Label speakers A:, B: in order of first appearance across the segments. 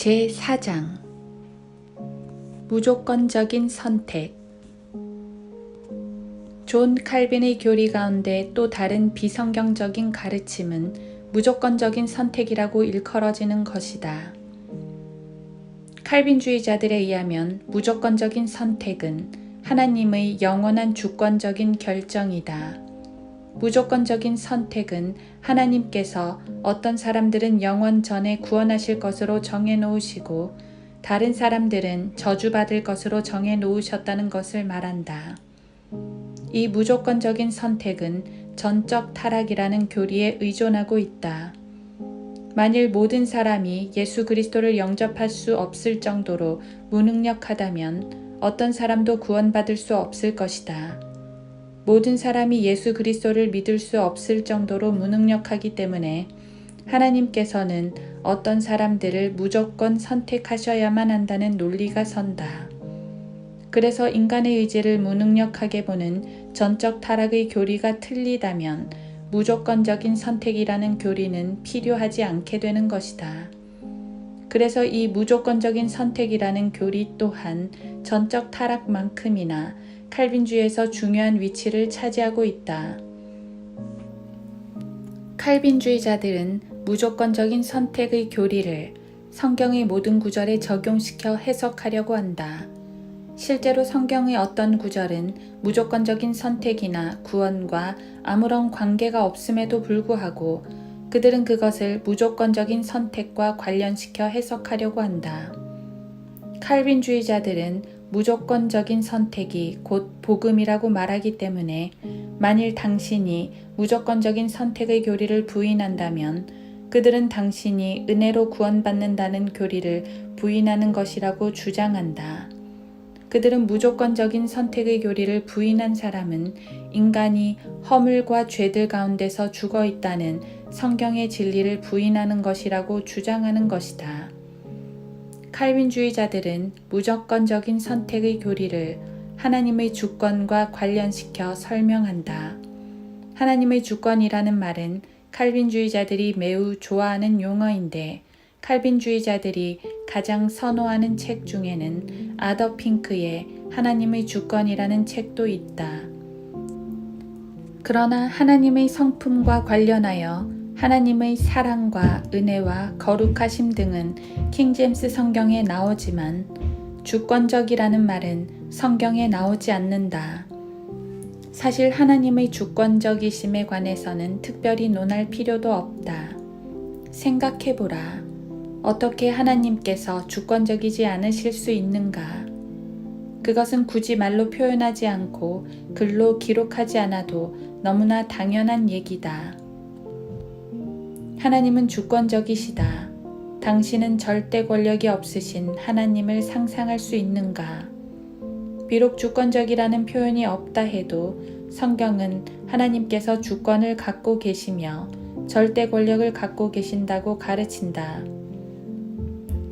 A: 제4장 무조건적인 선택. 존 칼빈의 교리 가운데 또 다른 비성경적인 가르침은 무조건적인 선택이라고 일컬어지는 것이다. 칼빈주의자들에 의하면 무조건적인 선택은 하나님의 영원한 주권적인 결정이다. 무조건적인 선택은 하나님께서 어떤 사람들은 영원 전에 구원하실 것으로 정해놓으시고 다른 사람들은 저주받을 것으로 정해놓으셨다는 것을 말한다. 이 무조건적인 선택은 전적 타락이라는 교리에 의존하고 있다. 만일 모든 사람이 예수 그리스도를 영접할 수 없을 정도로 무능력하다면 어떤 사람도 구원받을 수 없을 것이다. 모든 사람이 예수 그리스도를 믿을 수 없을 정도로 무능력하기 때문에 하나님께서는 어떤 사람들을 무조건 선택하셔야만 한다는 논리가 선다. 그래서 인간의 의지를 무능력하게 보는 전적 타락의 교리가 틀리다면 무조건적인 선택이라는 교리는 필요하지 않게 되는 것이다. 그래서 이 무조건적인 선택이라는 교리 또한 전적 타락만큼이나 칼빈주의에서 중요한 위치를 차지하고 있다. 칼빈주의자들은 무조건적인 선택의 교리를 성경의 모든 구절에 적용시켜 해석하려고 한다. 실제로 성경의 어떤 구절은 무조건적인 선택이나 구원과 아무런 관계가 없음에도 불구하고 그들은 그것을 무조건적인 선택과 관련시켜 해석하려고 한다. 칼빈주의자들은 무조건적인 선택이 곧 복음이라고 말하기 때문에 만일 당신이 무조건적인 선택의 교리를 부인한다면 그들은 당신이 은혜로 구원받는다는 교리를 부인하는 것이라고 주장한다. 그들은 무조건적인 선택의 교리를 부인한 사람은 인간이 허물과 죄들 가운데서 죽어 있다는 성경의 진리를 부인하는 것이라고 주장하는 것이다. 칼빈주의자들은 무조건적인 선택의 교리를 하나님의 주권과 관련시켜 설명한다. 하나님의 주권이라는 말은 칼빈주의자들이 매우 좋아하는 용어인데 칼빈주의자들이 가장 선호하는 책 중에는 아더 핑크의 하나님의 주권이라는 책도 있다. 그러나 하나님의 성품과 관련하여 하나님의 사랑과 은혜와 거룩하심 등은 킹제임스 성경에 나오지만 주권적이라는 말은 성경에 나오지 않는다. 사실 하나님의 주권적이심에 관해서는 특별히 논할 필요도 없다. 생각해보라. 어떻게 하나님께서 주권적이지 않으실 수 있는가? 그것은 굳이 말로 표현하지 않고 글로 기록하지 않아도 너무나 당연한 얘기다. 하나님은 주권적이시다. 당신은 절대 권력이 없으신 하나님을 상상할 수 있는가? 비록 주권적이라는 표현이 없다 해도 성경은 하나님께서 주권을 갖고 계시며 절대 권력을 갖고 계신다고 가르친다.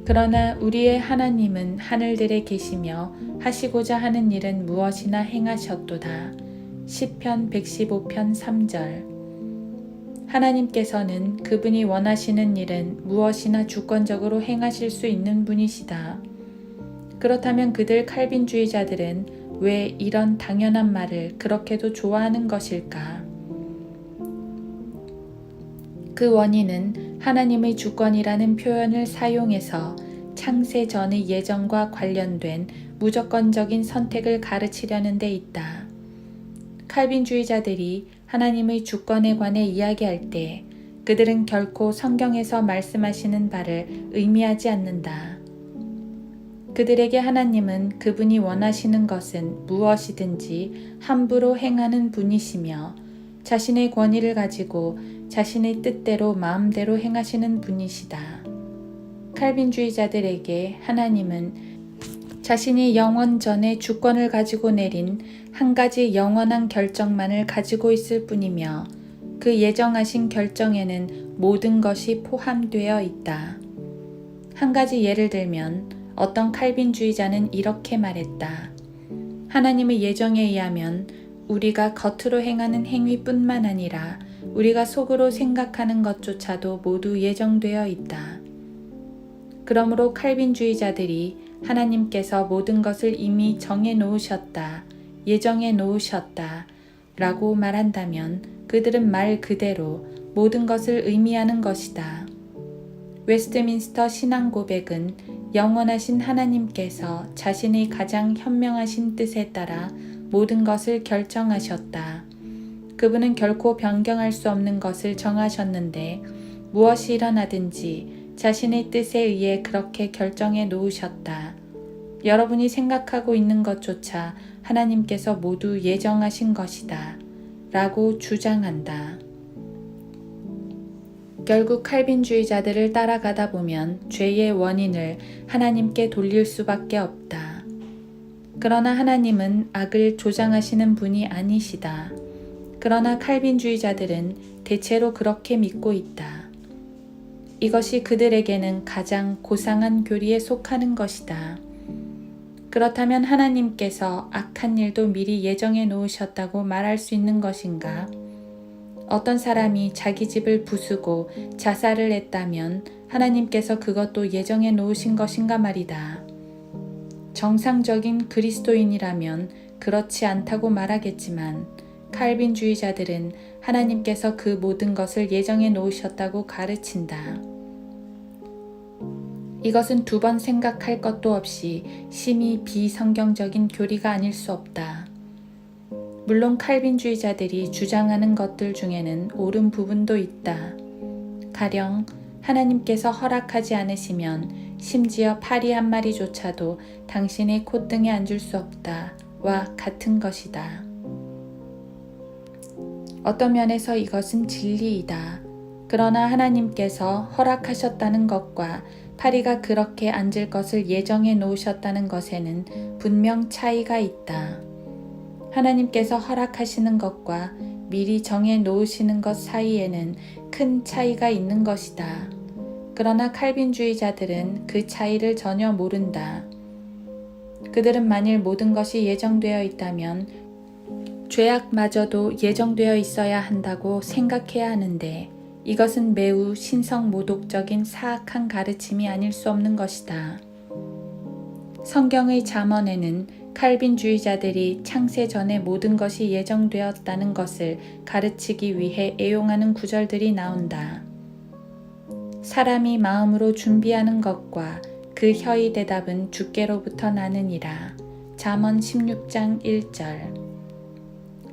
A: 그러나 우리의 하나님은 하늘들에 계시며 하시고자 하는 일은 무엇이나 행하셨도다. 시편 115편 3절. 하나님께서는 그분이 원하시는 일은 무엇이나 주권적으로 행하실 수 있는 분이시다. 그렇다면 그들 칼빈주의자들은 왜 이런 당연한 말을 그렇게도 좋아하는 것일까? 그 원인은 하나님의 주권이라는 표현을 사용해서 창세 전의 예정과 관련된 무조건적인 선택을 가르치려는 데 있다. 칼빈주의자들이 하나님의 주권에 관해 이야기할 때 그들은 결코 성경에서 말씀하시는 바를 의미하지 않는다. 그들에게 하나님은 그분이 원하시는 것은 무엇이든지 함부로 행하는 분이시며 자신의 권위를 가지고 자신의 뜻대로 마음대로 행하시는 분이시다. 칼빈주의자들에게 하나님은 자신이 영원 전에 주권을 가지고 내린 한 가지 영원한 결정만을 가지고 있을 뿐이며 그 예정하신 결정에는 모든 것이 포함되어 있다. 한 가지 예를 들면 어떤 칼빈주의자는 이렇게 말했다. 하나님의 예정에 의하면 우리가 겉으로 행하는 행위뿐만 아니라 우리가 속으로 생각하는 것조차도 모두 예정되어 있다. 그러므로 칼빈주의자들이 하나님께서 모든 것을 이미 정해 놓으셨다, 예정해 놓으셨다 라고 말한다면 그들은 말 그대로 모든 것을 의미하는 것이다. 웨스트민스터 신앙 고백은 영원하신 하나님께서 자신의 가장 현명하신 뜻에 따라 모든 것을 결정하셨다. 그분은 결코 변경할 수 없는 것을 정하셨는데 무엇이 일어나든지 자신의 뜻에 의해 그렇게 결정해 놓으셨다. 여러분이 생각하고 있는 것조차 하나님께서 모두 예정하신 것이다. 라고 주장한다. 결국 칼빈주의자들을 따라가다 보면 죄의 원인을 하나님께 돌릴 수밖에 없다. 그러나 하나님은 악을 조장하시는 분이 아니시다. 그러나 칼빈주의자들은 대체로 그렇게 믿고 있다. 이것이 그들에게는 가장 고상한 교리에 속하는 것이다. 그렇다면 하나님께서 악한 일도 미리 예정해 놓으셨다고 말할 수 있는 것인가? 어떤 사람이 자기 집을 부수고 자살을 했다면 하나님께서 그것도 예정해 놓으신 것인가 말이다. 정상적인 그리스도인이라면 그렇지 않다고 말하겠지만 칼빈주의자들은 하나님께서 그 모든 것을 예정해 놓으셨다고 가르친다. 이것은 두 번 생각할 것도 없이 심히 비성경적인 교리가 아닐 수 없다. 물론 칼빈주의자들이 주장하는 것들 중에는 옳은 부분도 있다. 가령 하나님께서 허락하지 않으시면 심지어 파리 한 마리조차도 당신의 콧등에 앉을 수 없다 와 같은 것이다. 어떤 면에서 이것은 진리이다. 그러나 하나님께서 허락하셨다는 것과 파리가 그렇게 앉을 것을 예정해 놓으셨다는 것에는 분명 차이가 있다. 하나님께서 허락하시는 것과 미리 정해 놓으시는 것 사이에는 큰 차이가 있는 것이다. 그러나 칼빈주의자들은 그 차이를 전혀 모른다. 그들은 만일 모든 것이 예정되어 있다면 죄악마저도 예정되어 있어야 한다고 생각해야 하는데 이것은 매우 신성모독적인 사악한 가르침이 아닐 수 없는 것이다. 성경의 잠언에는 칼빈주의자들이 창세 전에 모든 것이 예정되었다는 것을 가르치기 위해 애용하는 구절들이 나온다. 사람이 마음으로 준비하는 것과 그 혀의 대답은 주께로부터 나느니라. 잠언 16장 1절.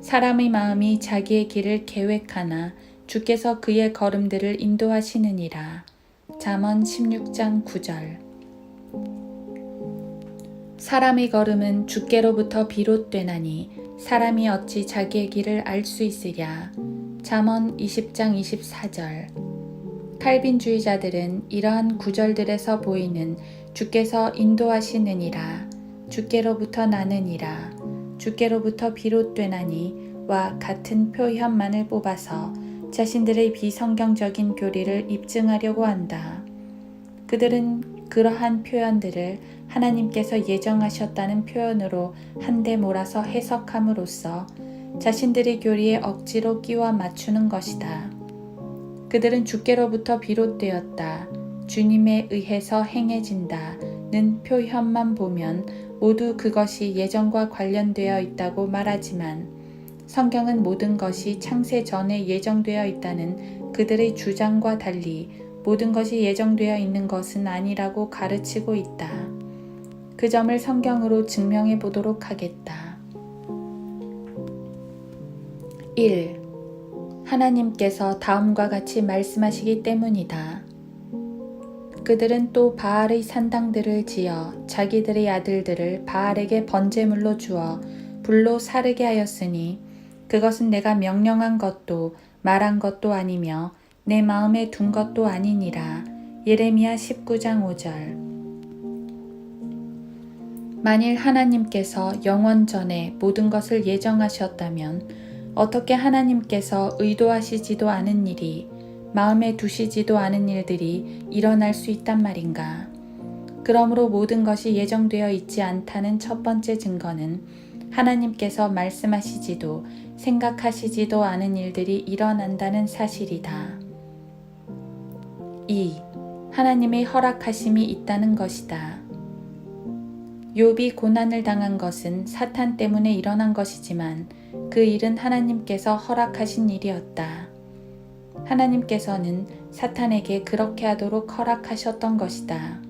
A: 사람의 마음이 자기의 길을 계획하나 주께서 그의 걸음들을 인도하시느니라. 잠언 16장 9절. 사람의 걸음은 주께로부터 비롯되나니 사람이 어찌 자기의 길을 알 수 있으랴. 잠언 20장 24절. 칼빈주의자들은 이러한 구절들에서 보이는 주께서 인도하시느니라, 주께로부터 나느니라, 주께로부터 비롯되나니 와 같은 표현만을 뽑아서 자신들의 비성경적인 교리를 입증하려고 한다. 그들은 그러한 표현들을 하나님께서 예정하셨다는 표현으로 한데 몰아서 해석함으로써 자신들의 교리에 억지로 끼워 맞추는 것이다. 그들은 주께로부터 비롯되었다, 주님에 의해서 행해진다는 표현만 보면 모두 그것이 예정과 관련되어 있다고 말하지만 성경은 모든 것이 창세 전에 예정되어 있다는 그들의 주장과 달리 모든 것이 예정되어 있는 것은 아니라고 가르치고 있다. 그 점을 성경으로 증명해 보도록 하겠다. 1. 하나님께서 다음과 같이 말씀하시기 때문이다. 그들은 또 바알의 산당들을 지어 자기들의 아들들을 바알에게 번제물로 주어 불로 사르게 하였으니 그것은 내가 명령한 것도 말한 것도 아니며 내 마음에 둔 것도 아니니라. 예레미야 19장 5절. 만일 하나님께서 영원 전에 모든 것을 예정하셨다면 어떻게 하나님께서 의도하시지도 않은 일이, 마음에 두시지도 않은 일들이 일어날 수 있단 말인가? 그러므로 모든 것이 예정되어 있지 않다는 첫 번째 증거는 하나님께서 말씀하시지도 생각하시지도 않은 일들이 일어난다는 사실이다. 2. 하나님의 허락하심이 있다는 것이다. 욥이 고난을 당한 것은 사탄 때문에 일어난 것이지만 그 일은 하나님께서 허락하신 일이었다. 하나님께서는 사탄에게 그렇게 하도록 허락하셨던 것이다.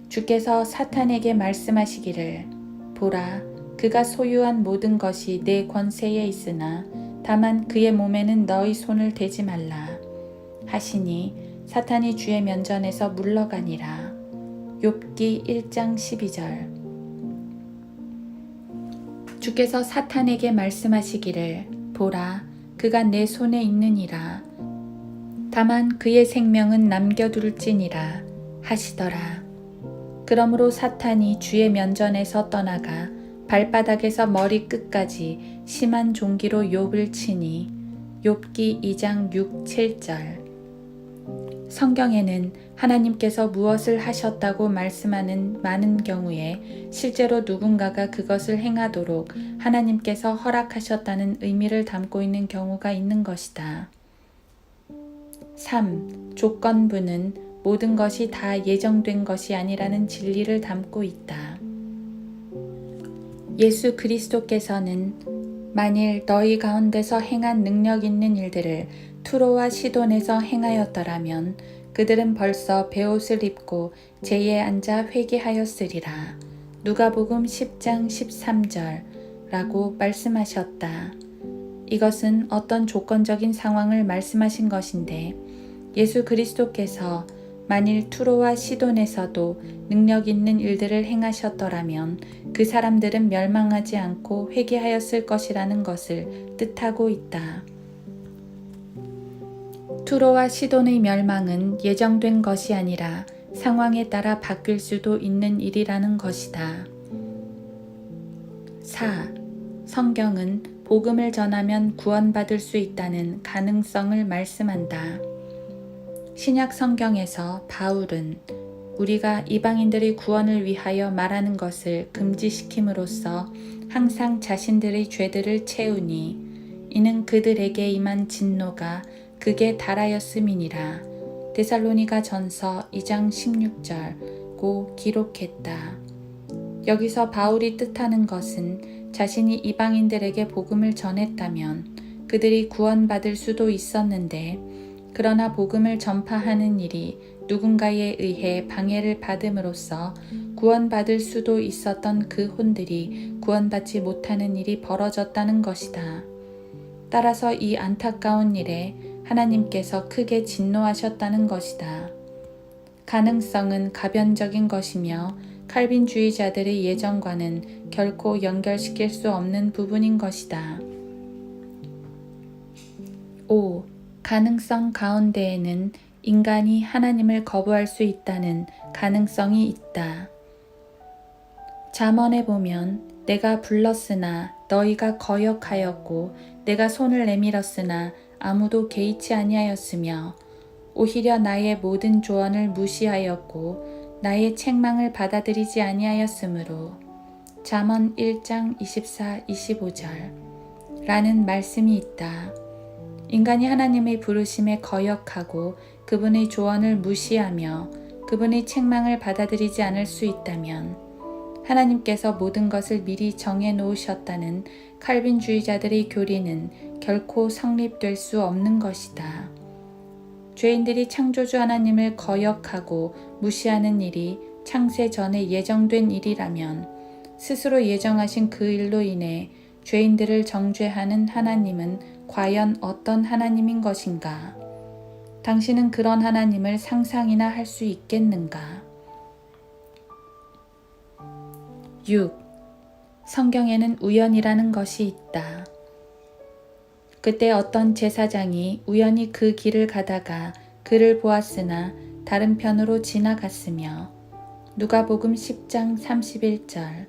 A: 주께서 사탄에게 말씀하시기를 보라, 그가 소유한 모든 것이 내 권세에 있으나 다만 그의 몸에는 너희 손을 대지 말라 하시니 사탄이 주의 면전에서 물러가니라. 욥기 1장 12절. 주께서 사탄에게 말씀하시기를 보라, 그가 내 손에 있느니라. 다만 그의 생명은 남겨둘지니라 하시더라. 그러므로 사탄이 주의 면전에서 떠나가 발바닥에서 머리끝까지 심한 종기로 욥을 치니 욥기 2장 6, 7절. 성경에는 하나님께서 무엇을 하셨다고 말씀하는 많은 경우에 실제로 누군가가 그것을 행하도록 하나님께서 허락하셨다는 의미를 담고 있는 경우가 있는 것이다. 3. 조건부는 모든 것이 다 예정된 것이 아니라는 진리를 담고 있다. 예수 그리스도께서는 만일 너희 가운데서 행한 능력 있는 일들을 투로와 시돈에서 행하였더라면 그들은 벌써 베옷을 입고 제에 앉아 회개하였으리라. 누가복음 10장 13절 라고 말씀하셨다. 이것은 어떤 조건적인 상황을 말씀하신 것인데 예수 그리스도께서 만일 투로와 시돈에서도 능력 있는 일들을 행하셨더라면 그 사람들은 멸망하지 않고 회개하였을 것이라는 것을 뜻하고 있다. 투로와 시돈의 멸망은 예정된 것이 아니라 상황에 따라 바뀔 수도 있는 일이라는 것이다. 4. 성경은 복음을 전하면 구원받을 수 있다는 가능성을 말씀한다. 신약 성경에서 바울은 우리가 이방인들의 구원을 위하여 말하는 것을 금지시킴으로써 항상 자신들의 죄들을 채우니 이는 그들에게 임한 진노가 극에 달하였음이니라. 데살로니가 전서 2장 16절고 기록했다. 여기서 바울이 뜻하는 것은 자신이 이방인들에게 복음을 전했다면 그들이 구원받을 수도 있었는데 그러나 복음을 전파하는 일이 누군가에 의해 방해를 받음으로써 구원받을 수도 있었던 그 혼들이 구원받지 못하는 일이 벌어졌다는 것이다. 따라서 이 안타까운 일에 하나님께서 크게 진노하셨다는 것이다. 가능성은 가변적인 것이며 칼빈주의자들의 예정과는 결코 연결시킬 수 없는 부분인 것이다. 5. 가능성 가운데에는 인간이 하나님을 거부할 수 있다는 가능성이 있다. 잠언에 보면 내가 불렀으나 너희가 거역하였고 내가 손을 내밀었으나 아무도 개의치 아니하였으며 오히려 나의 모든 조언을 무시하였고 나의 책망을 받아들이지 아니하였으므로 잠언 1장 24, 25절 라는 말씀이 있다. 인간이 하나님의 부르심에 거역하고 그분의 조언을 무시하며 그분의 책망을 받아들이지 않을 수 있다면 하나님께서 모든 것을 미리 정해 놓으셨다는 칼빈주의자들의 교리는 결코 성립될 수 없는 것이다. 죄인들이 창조주 하나님을 거역하고 무시하는 일이 창세 전에 예정된 일이라면 스스로 예정하신 그 일로 인해 죄인들을 정죄하는 하나님은 과연 어떤 하나님인 것인가? 당신은 그런 하나님을 상상이나 할 수 있겠는가? 6. 성경에는 우연이라는 것이 있다. 그때 어떤 제사장이 우연히 그 길을 가다가 그를 보았으나 다른 편으로 지나갔으며 누가복음 10장 31절.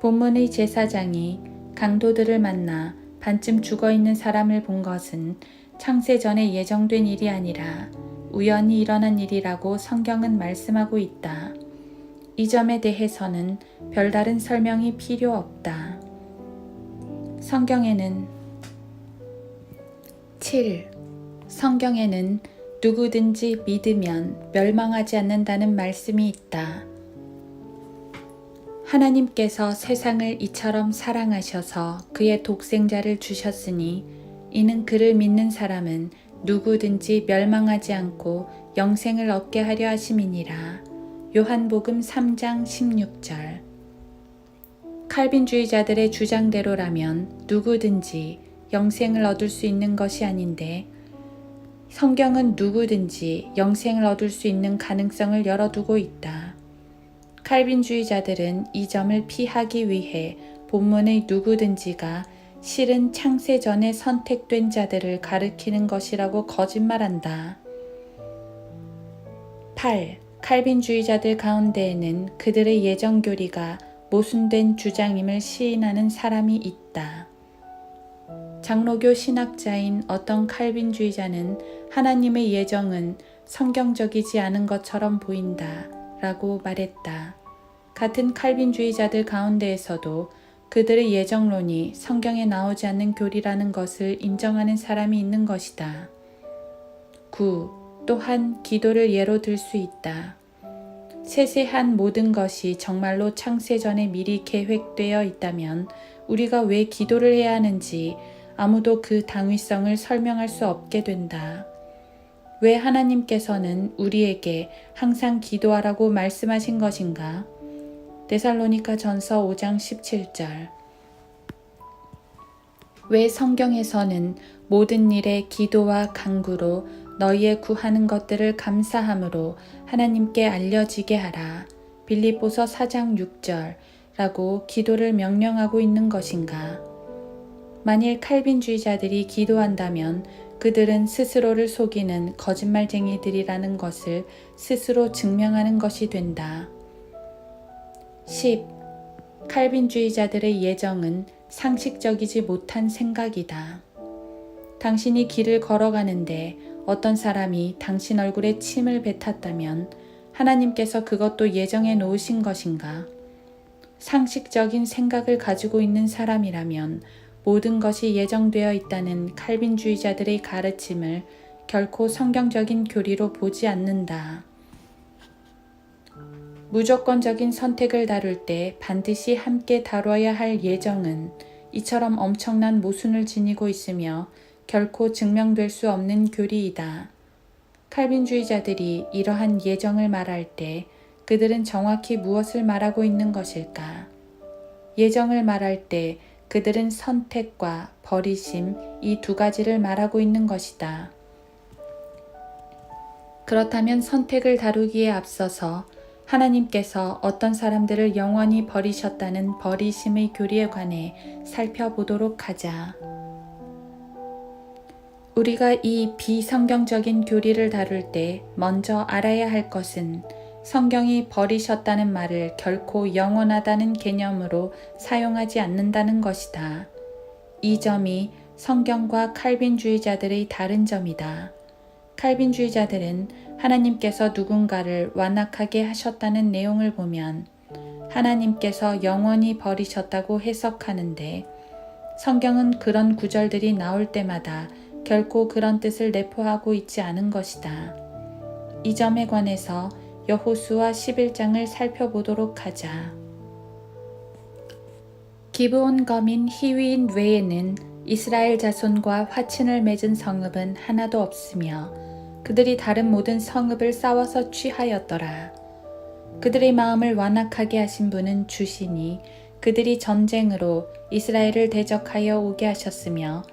A: 본문의 제사장이 강도들을 만나 반쯤 죽어있는 사람을 본 것은 창세 전에 예정된 일이 아니라 우연히 일어난 일이라고 성경은 말씀하고 있다. 이 점에 대해서는 별다른 설명이 필요 없다. 성경에는 7. 성경에는 누구든지 믿으면 멸망하지 않는다는 말씀이 있다. 하나님께서 세상을 이처럼 사랑하셔서 그의 독생자를 주셨으니 이는 그를 믿는 사람은 누구든지 멸망하지 않고 영생을 얻게 하려 하심이니라. 요한복음 3장 16절. 칼빈주의자들의 주장대로라면 누구든지 영생을 얻을 수 있는 것이 아닌데 성경은 누구든지 영생을 얻을 수 있는 가능성을 열어두고 있다. 칼빈주의자들은 이 점을 피하기 위해 본문의 누구든지가 실은 창세 전에 선택된 자들을 가리키는 것이라고 거짓말한다. 8. 칼빈주의자들 가운데에는 그들의 예정교리가 모순된 주장임을 시인하는 사람이 있다. 장로교 신학자인 어떤 칼빈주의자는 하나님의 예정은 성경적이지 않은 것처럼 보인다 라고 말했다. 같은 칼빈주의자들 가운데에서도 그들의 예정론이 성경에 나오지 않는 교리라는 것을 인정하는 사람이 있는 것이다. 9. 또한 기도를 예로 들 수 있다. 세세한 모든 것이 정말로 창세 전에 미리 계획되어 있다면 우리가 왜 기도를 해야 하는지 아무도 그 당위성을 설명할 수 없게 된다. 왜 하나님께서는 우리에게 항상 기도하라고 말씀하신 것인가? 데살로니가 전서 5장 17절. 왜 성경에서는 모든 일에 기도와 간구로 너희의 구하는 것들을 감사함으로 하나님께 알려지게 하라. 빌립보서 4장 6절 라고 기도를 명령하고 있는 것인가? 만일 칼빈주의자들이 기도한다면 그들은 스스로를 속이는 거짓말쟁이들이라는 것을 스스로 증명하는 것이 된다. 10. 칼빈주의자들의 예정은 상식적이지 못한 생각이다. 당신이 길을 걸어가는데 어떤 사람이 당신 얼굴에 침을 뱉었다면 하나님께서 그것도 예정해 놓으신 것인가? 상식적인 생각을 가지고 있는 사람이라면 모든 것이 예정되어 있다는 칼빈주의자들의 가르침을 결코 성경적인 교리로 보지 않는다. 무조건적인 선택을 다룰 때 반드시 함께 다뤄야 할 예정은 이처럼 엄청난 모순을 지니고 있으며 결코 증명될 수 없는 교리이다. 칼빈주의자들이 이러한 예정을 말할 때 그들은 정확히 무엇을 말하고 있는 것일까? 예정을 말할 때 그들은 선택과 버리심 이 두 가지를 말하고 있는 것이다. 그렇다면 선택을 다루기에 앞서서 하나님께서 어떤 사람들을 영원히 버리셨다는 버리심의 교리에 관해 살펴보도록 하자. 우리가 이 비성경적인 교리를 다룰 때 먼저 알아야 할 것은 성경이 버리셨다는 말을 결코 영원하다는 개념으로 사용하지 않는다는 것이다. 이 점이 성경과 칼빈주의자들의 다른 점이다. 칼빈주의자들은 하나님께서 누군가를 완악하게 하셨다는 내용을 보면 하나님께서 영원히 버리셨다고 해석하는데 성경은 그런 구절들이 나올 때마다 결코 그런 뜻을 내포하고 있지 않은 것이다. 이 점에 관해서 여호수아 11장을 살펴보도록 하자. 기브온 거민 히위인 외에는 이스라엘 자손과 화친을 맺은 성읍은 하나도 없으며 그들이 다른 모든 성읍을 싸워서 취하였더라. 그들의 마음을 완악하게 하신 분은 주시니 그들이 전쟁으로 이스라엘을 대적하여 오게 하셨으며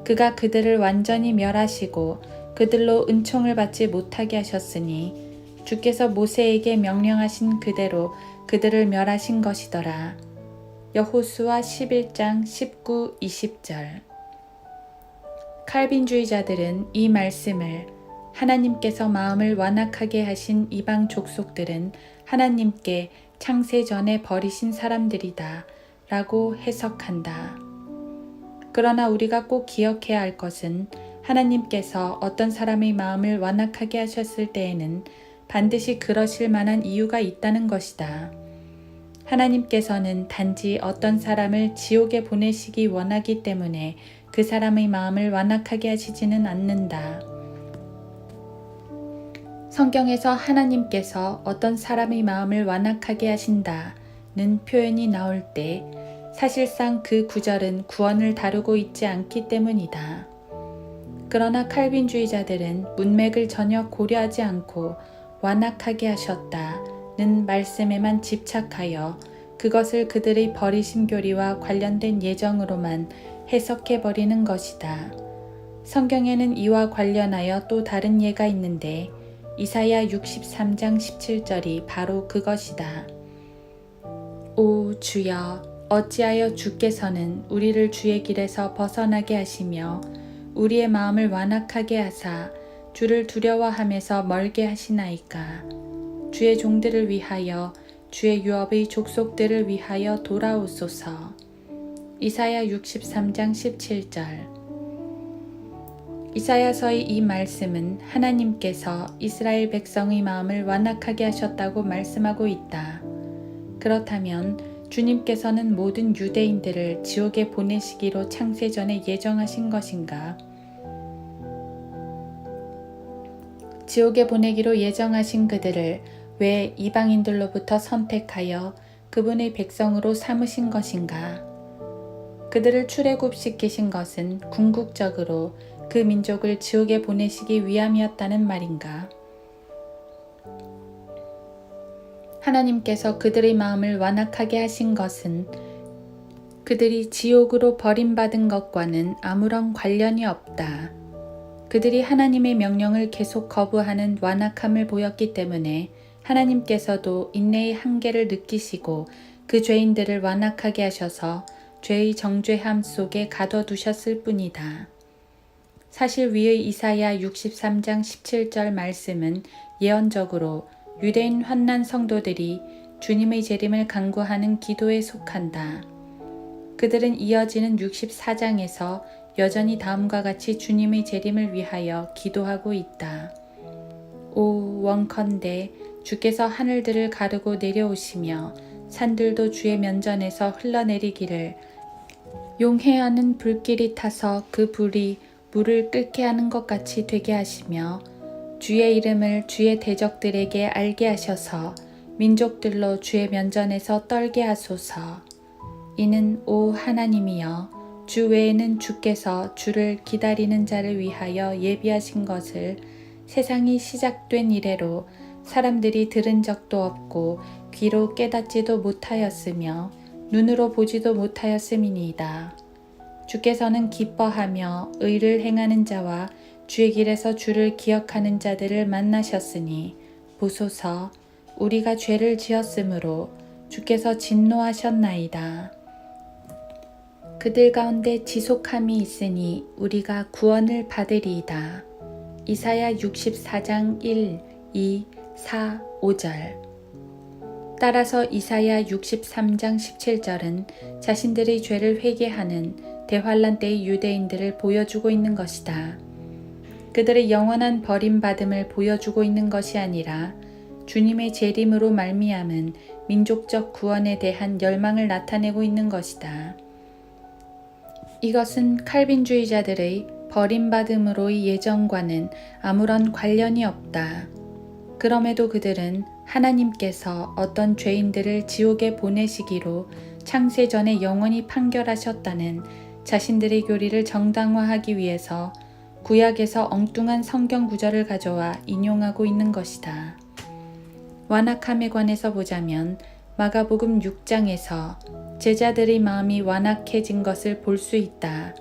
A: 그가 그들을 완전히 멸하시고 그들로 은총을 받지 못하게 하셨으니 주께서 모세에게 명령하신 그대로 그들을 멸하신 것이더라. 여호수아 11장 19, 20절. 칼빈주의자들은 이 말씀을 하나님께서 마음을 완악하게 하신 이방 족속들은 하나님께 창세 전에 버리신 사람들이다 라고 해석한다. 그러나 우리가 꼭 기억해야 할 것은 하나님께서 어떤 사람의 마음을 완악하게 하셨을 때에는 반드시 그러실 만한 이유가 있다는 것이다. 하나님께서는 단지 어떤 사람을 지옥에 보내시기 원하기 때문에 그 사람의 마음을 완악하게 하시지는 않는다. 성경에서 하나님께서 어떤 사람의 마음을 완악하게 하신다는 표현이 나올 때 사실상 그 구절은 구원을 다루고 있지 않기 때문이다. 그러나 칼빈주의자들은 문맥을 전혀 고려하지 않고 완악하게 하셨다는 말씀에만 집착하여 그것을 그들의 버리심 교리와 관련된 예정으로만 해석해버리는 것이다. 성경에는 이와 관련하여 또 다른 예가 있는데 이사야 63장 17절이 바로 그것이다. 오 주여, 어찌하여 주께서는 우리를 주의 길에서 벗어나게 하시며 우리의 마음을 완악하게 하사 주를 두려워하면서 멀게 하시나이까. 주의 종들을 위하여 주의 유업의 족속들을 위하여 돌아오소서. 이사야 63장 17절. 이사야서의 이 말씀은 하나님께서 이스라엘 백성의 마음을 완악하게 하셨다고 말씀하고 있다. 그렇다면 주님께서는 모든 유대인들을 지옥에 보내시기로 창세전에 예정하신 것인가? 지옥에 보내기로 예정하신 그들을 왜 이방인들로부터 선택하여 그분의 백성으로 삼으신 것인가? 그들을 출애굽시키신 것은 궁극적으로 그 민족을 지옥에 보내시기 위함이었다는 말인가? 하나님께서 그들의 마음을 완악하게 하신 것은 그들이 지옥으로 버림받은 것과는 아무런 관련이 없다. 그들이 하나님의 명령을 계속 거부하는 완악함을 보였기 때문에 하나님께서도 인내의 한계를 느끼시고 그 죄인들을 완악하게 하셔서 죄의 정죄함 속에 가둬두셨을 뿐이다. 사실 위의 이사야 63장 17절 말씀은 예언적으로 유대인 환난 성도들이 주님의 재림을 간구하는 기도에 속한다. 그들은 이어지는 64장에서 여전히 다음과 같이 주님의 재림을 위하여 기도하고 있다. 오 원컨대 주께서 하늘들을 가르고 내려오시며 산들도 주의 면전에서 흘러내리기를 용해하는 불길이 타서 그 불이 물을 끓게 하는 것 같이 되게 하시며 주의 이름을 주의 대적들에게 알게 하셔서 민족들로 주의 면전에서 떨게 하소서. 이는 오 하나님이여 주 외에는 주께서 주를 기다리는 자를 위하여 예비하신 것을 세상이 시작된 이래로 사람들이 들은 적도 없고 귀로 깨닫지도 못하였으며 눈으로 보지도 못하였음이니이다. 주께서는 기뻐하며 의를 행하는 자와 주의 길에서 주를 기억하는 자들을 만나셨으니 보소서 우리가 죄를 지었으므로 주께서 진노하셨나이다. 그들 가운데 지속함이 있으니 우리가 구원을 받으리이다. 이사야 64장 1, 2, 4, 5절. 따라서 이사야 63장 17절은 자신들의 죄를 회개하는 대환란 때의 유대인들을 보여주고 있는 것이다. 그들의 영원한 버림받음을 보여주고 있는 것이 아니라 주님의 재림으로 말미암은 민족적 구원에 대한 열망을 나타내고 있는 것이다. 이것은 칼빈주의자들의 버림받음으로의 예정과는 아무런 관련이 없다. 그럼에도 그들은 하나님께서 어떤 죄인들을 지옥에 보내시기로 창세전에 영원히 판결하셨다는 자신들의 교리를 정당화하기 위해서 구약에서 엉뚱한 성경 구절을 가져와 인용하고 있는 것이다. 완악함에 관해서 보자면 마가복음 6장에서 제자들의 마음이 완악해진 것을 볼 수 있다.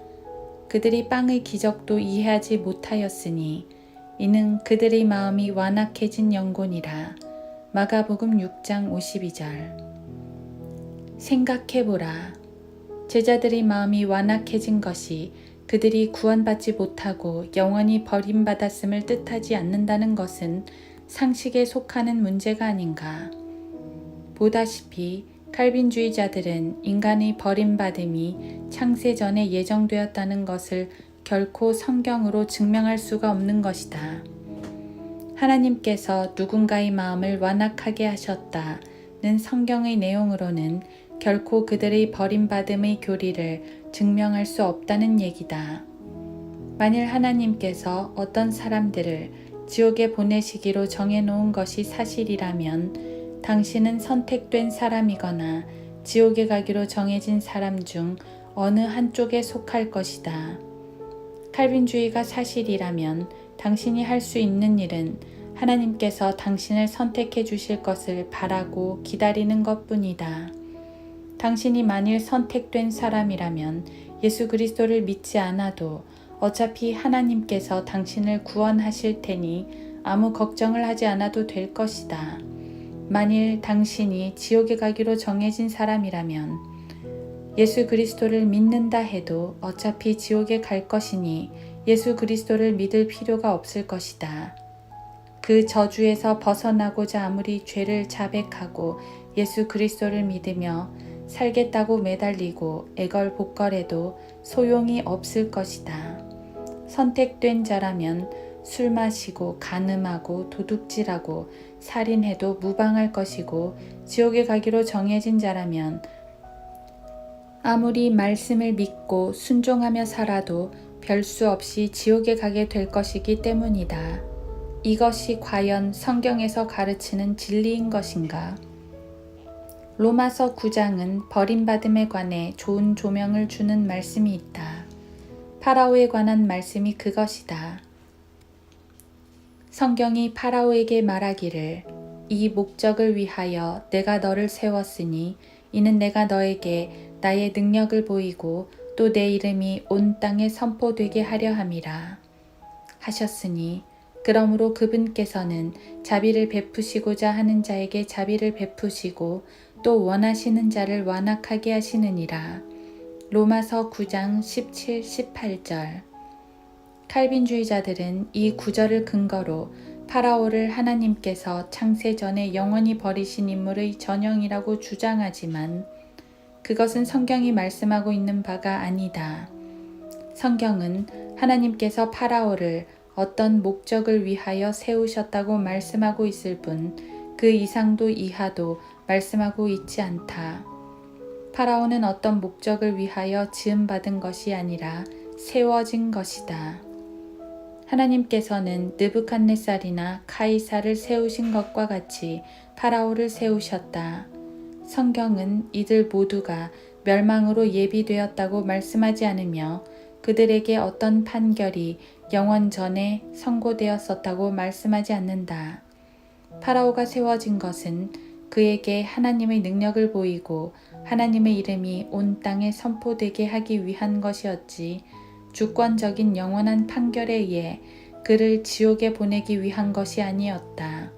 A: 그들이 빵의 기적도 이해하지 못하였으니 이는 그들의 마음이 완악해진 영곤이라. 마가복음 6장 52절. 생각해보라. 제자들의 마음이 완악해진 것이 그들이 구원받지 못하고 영원히 버림받았음을 뜻하지 않는다는 것은 상식에 속하는 문제가 아닌가. 보다시피 칼빈주의자들은 인간의 버림받음이 창세전에 예정되었다는 것을 결코 성경으로 증명할 수가 없는 것이다. 하나님께서 누군가의 마음을 완악하게 하셨다는 성경의 내용으로는 결코 그들의 버림받음의 교리를 증명할 수 없다는 얘기다. 만일 하나님께서 어떤 사람들을 지옥에 보내시기로 정해놓은 것이 사실이라면 당신은 선택된 사람이거나 지옥에 가기로 정해진 사람 중 어느 한쪽에 속할 것이다. 칼빈주의가 사실이라면 당신이 할 수 있는 일은 하나님께서 당신을 선택해 주실 것을 바라고 기다리는 것뿐이다. 당신이 만일 선택된 사람이라면 예수 그리스도를 믿지 않아도 어차피 하나님께서 당신을 구원하실 테니 아무 걱정을 하지 않아도 될 것이다. 만일 당신이 지옥에 가기로 정해진 사람이라면 예수 그리스도를 믿는다 해도 어차피 지옥에 갈 것이니 예수 그리스도를 믿을 필요가 없을 것이다. 그 저주에서 벗어나고자 아무리 죄를 자백하고 예수 그리스도를 믿으며 살겠다고 매달리고 애걸복걸해도 소용이 없을 것이다. 선택된 자라면 술 마시고 간음하고 도둑질하고 살인해도 무방할 것이고 지옥에 가기로 정해진 자라면 아무리 말씀을 믿고 순종하며 살아도 별 수 없이 지옥에 가게 될 것이기 때문이다. 이것이 과연 성경에서 가르치는 진리인 것인가? 로마서 9장은 버림받음에 관해 좋은 조명을 주는 말씀이 있다. 파라오에 관한 말씀이 그것이다. 성경이 파라오에게 말하기를 이 목적을 위하여 내가 너를 세웠으니 이는 내가 너에게 나의 능력을 보이고 또 내 이름이 온 땅에 선포되게 하려 함이라 하셨으니 그러므로 그분께서는 자비를 베푸시고자 하는 자에게 자비를 베푸시고 또 원하시는 자를 완악하게 하시느니라. 로마서 9장 17, 18절. 칼빈주의자들은 이 구절을 근거로 파라오를 하나님께서 창세 전에 영원히 버리신 인물의 전형이라고 주장하지만 그것은 성경이 말씀하고 있는 바가 아니다. 성경은 하나님께서 파라오를 어떤 목적을 위하여 세우셨다고 말씀하고 있을 뿐 그 이상도 이하도 말씀하고 있지 않다. 파라오는 어떤 목적을 위하여 지음받은 것이 아니라 세워진 것이다. 하나님께서는 느부갓네살이나 카이사를 세우신 것과 같이 파라오를 세우셨다. 성경은 이들 모두가 멸망으로 예비되었다고 말씀하지 않으며 그들에게 어떤 판결이 영원 전에 선고되었었다고 말씀하지 않는다. 파라오가 세워진 것은 그에게 하나님의 능력을 보이고 하나님의 이름이 온 땅에 선포되게 하기 위한 것이었지 주권적인 영원한 판결에 의해 그를 지옥에 보내기 위한 것이 아니었다.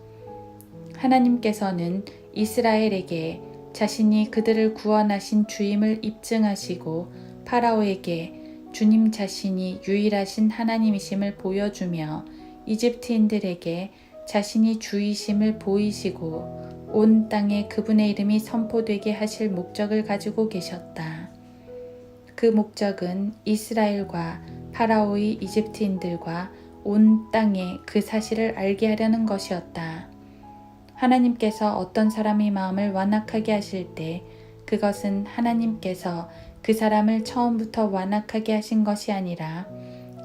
A: 하나님께서는 이스라엘에게 자신이 그들을 구원하신 주임을 입증하시고 파라오에게 주님 자신이 유일하신 하나님이심을 보여주며 이집트인들에게 자신이 주이심을 보이시고 온 땅에 그분의 이름이 선포되게 하실 목적을 가지고 계셨다. 그 목적은 이스라엘과 파라오의 이집트인들과 온 땅에 그 사실을 알게 하려는 것이었다. 하나님께서 어떤 사람의 마음을 완악하게 하실 때 그것은 하나님께서 그 사람을 처음부터 완악하게 하신 것이 아니라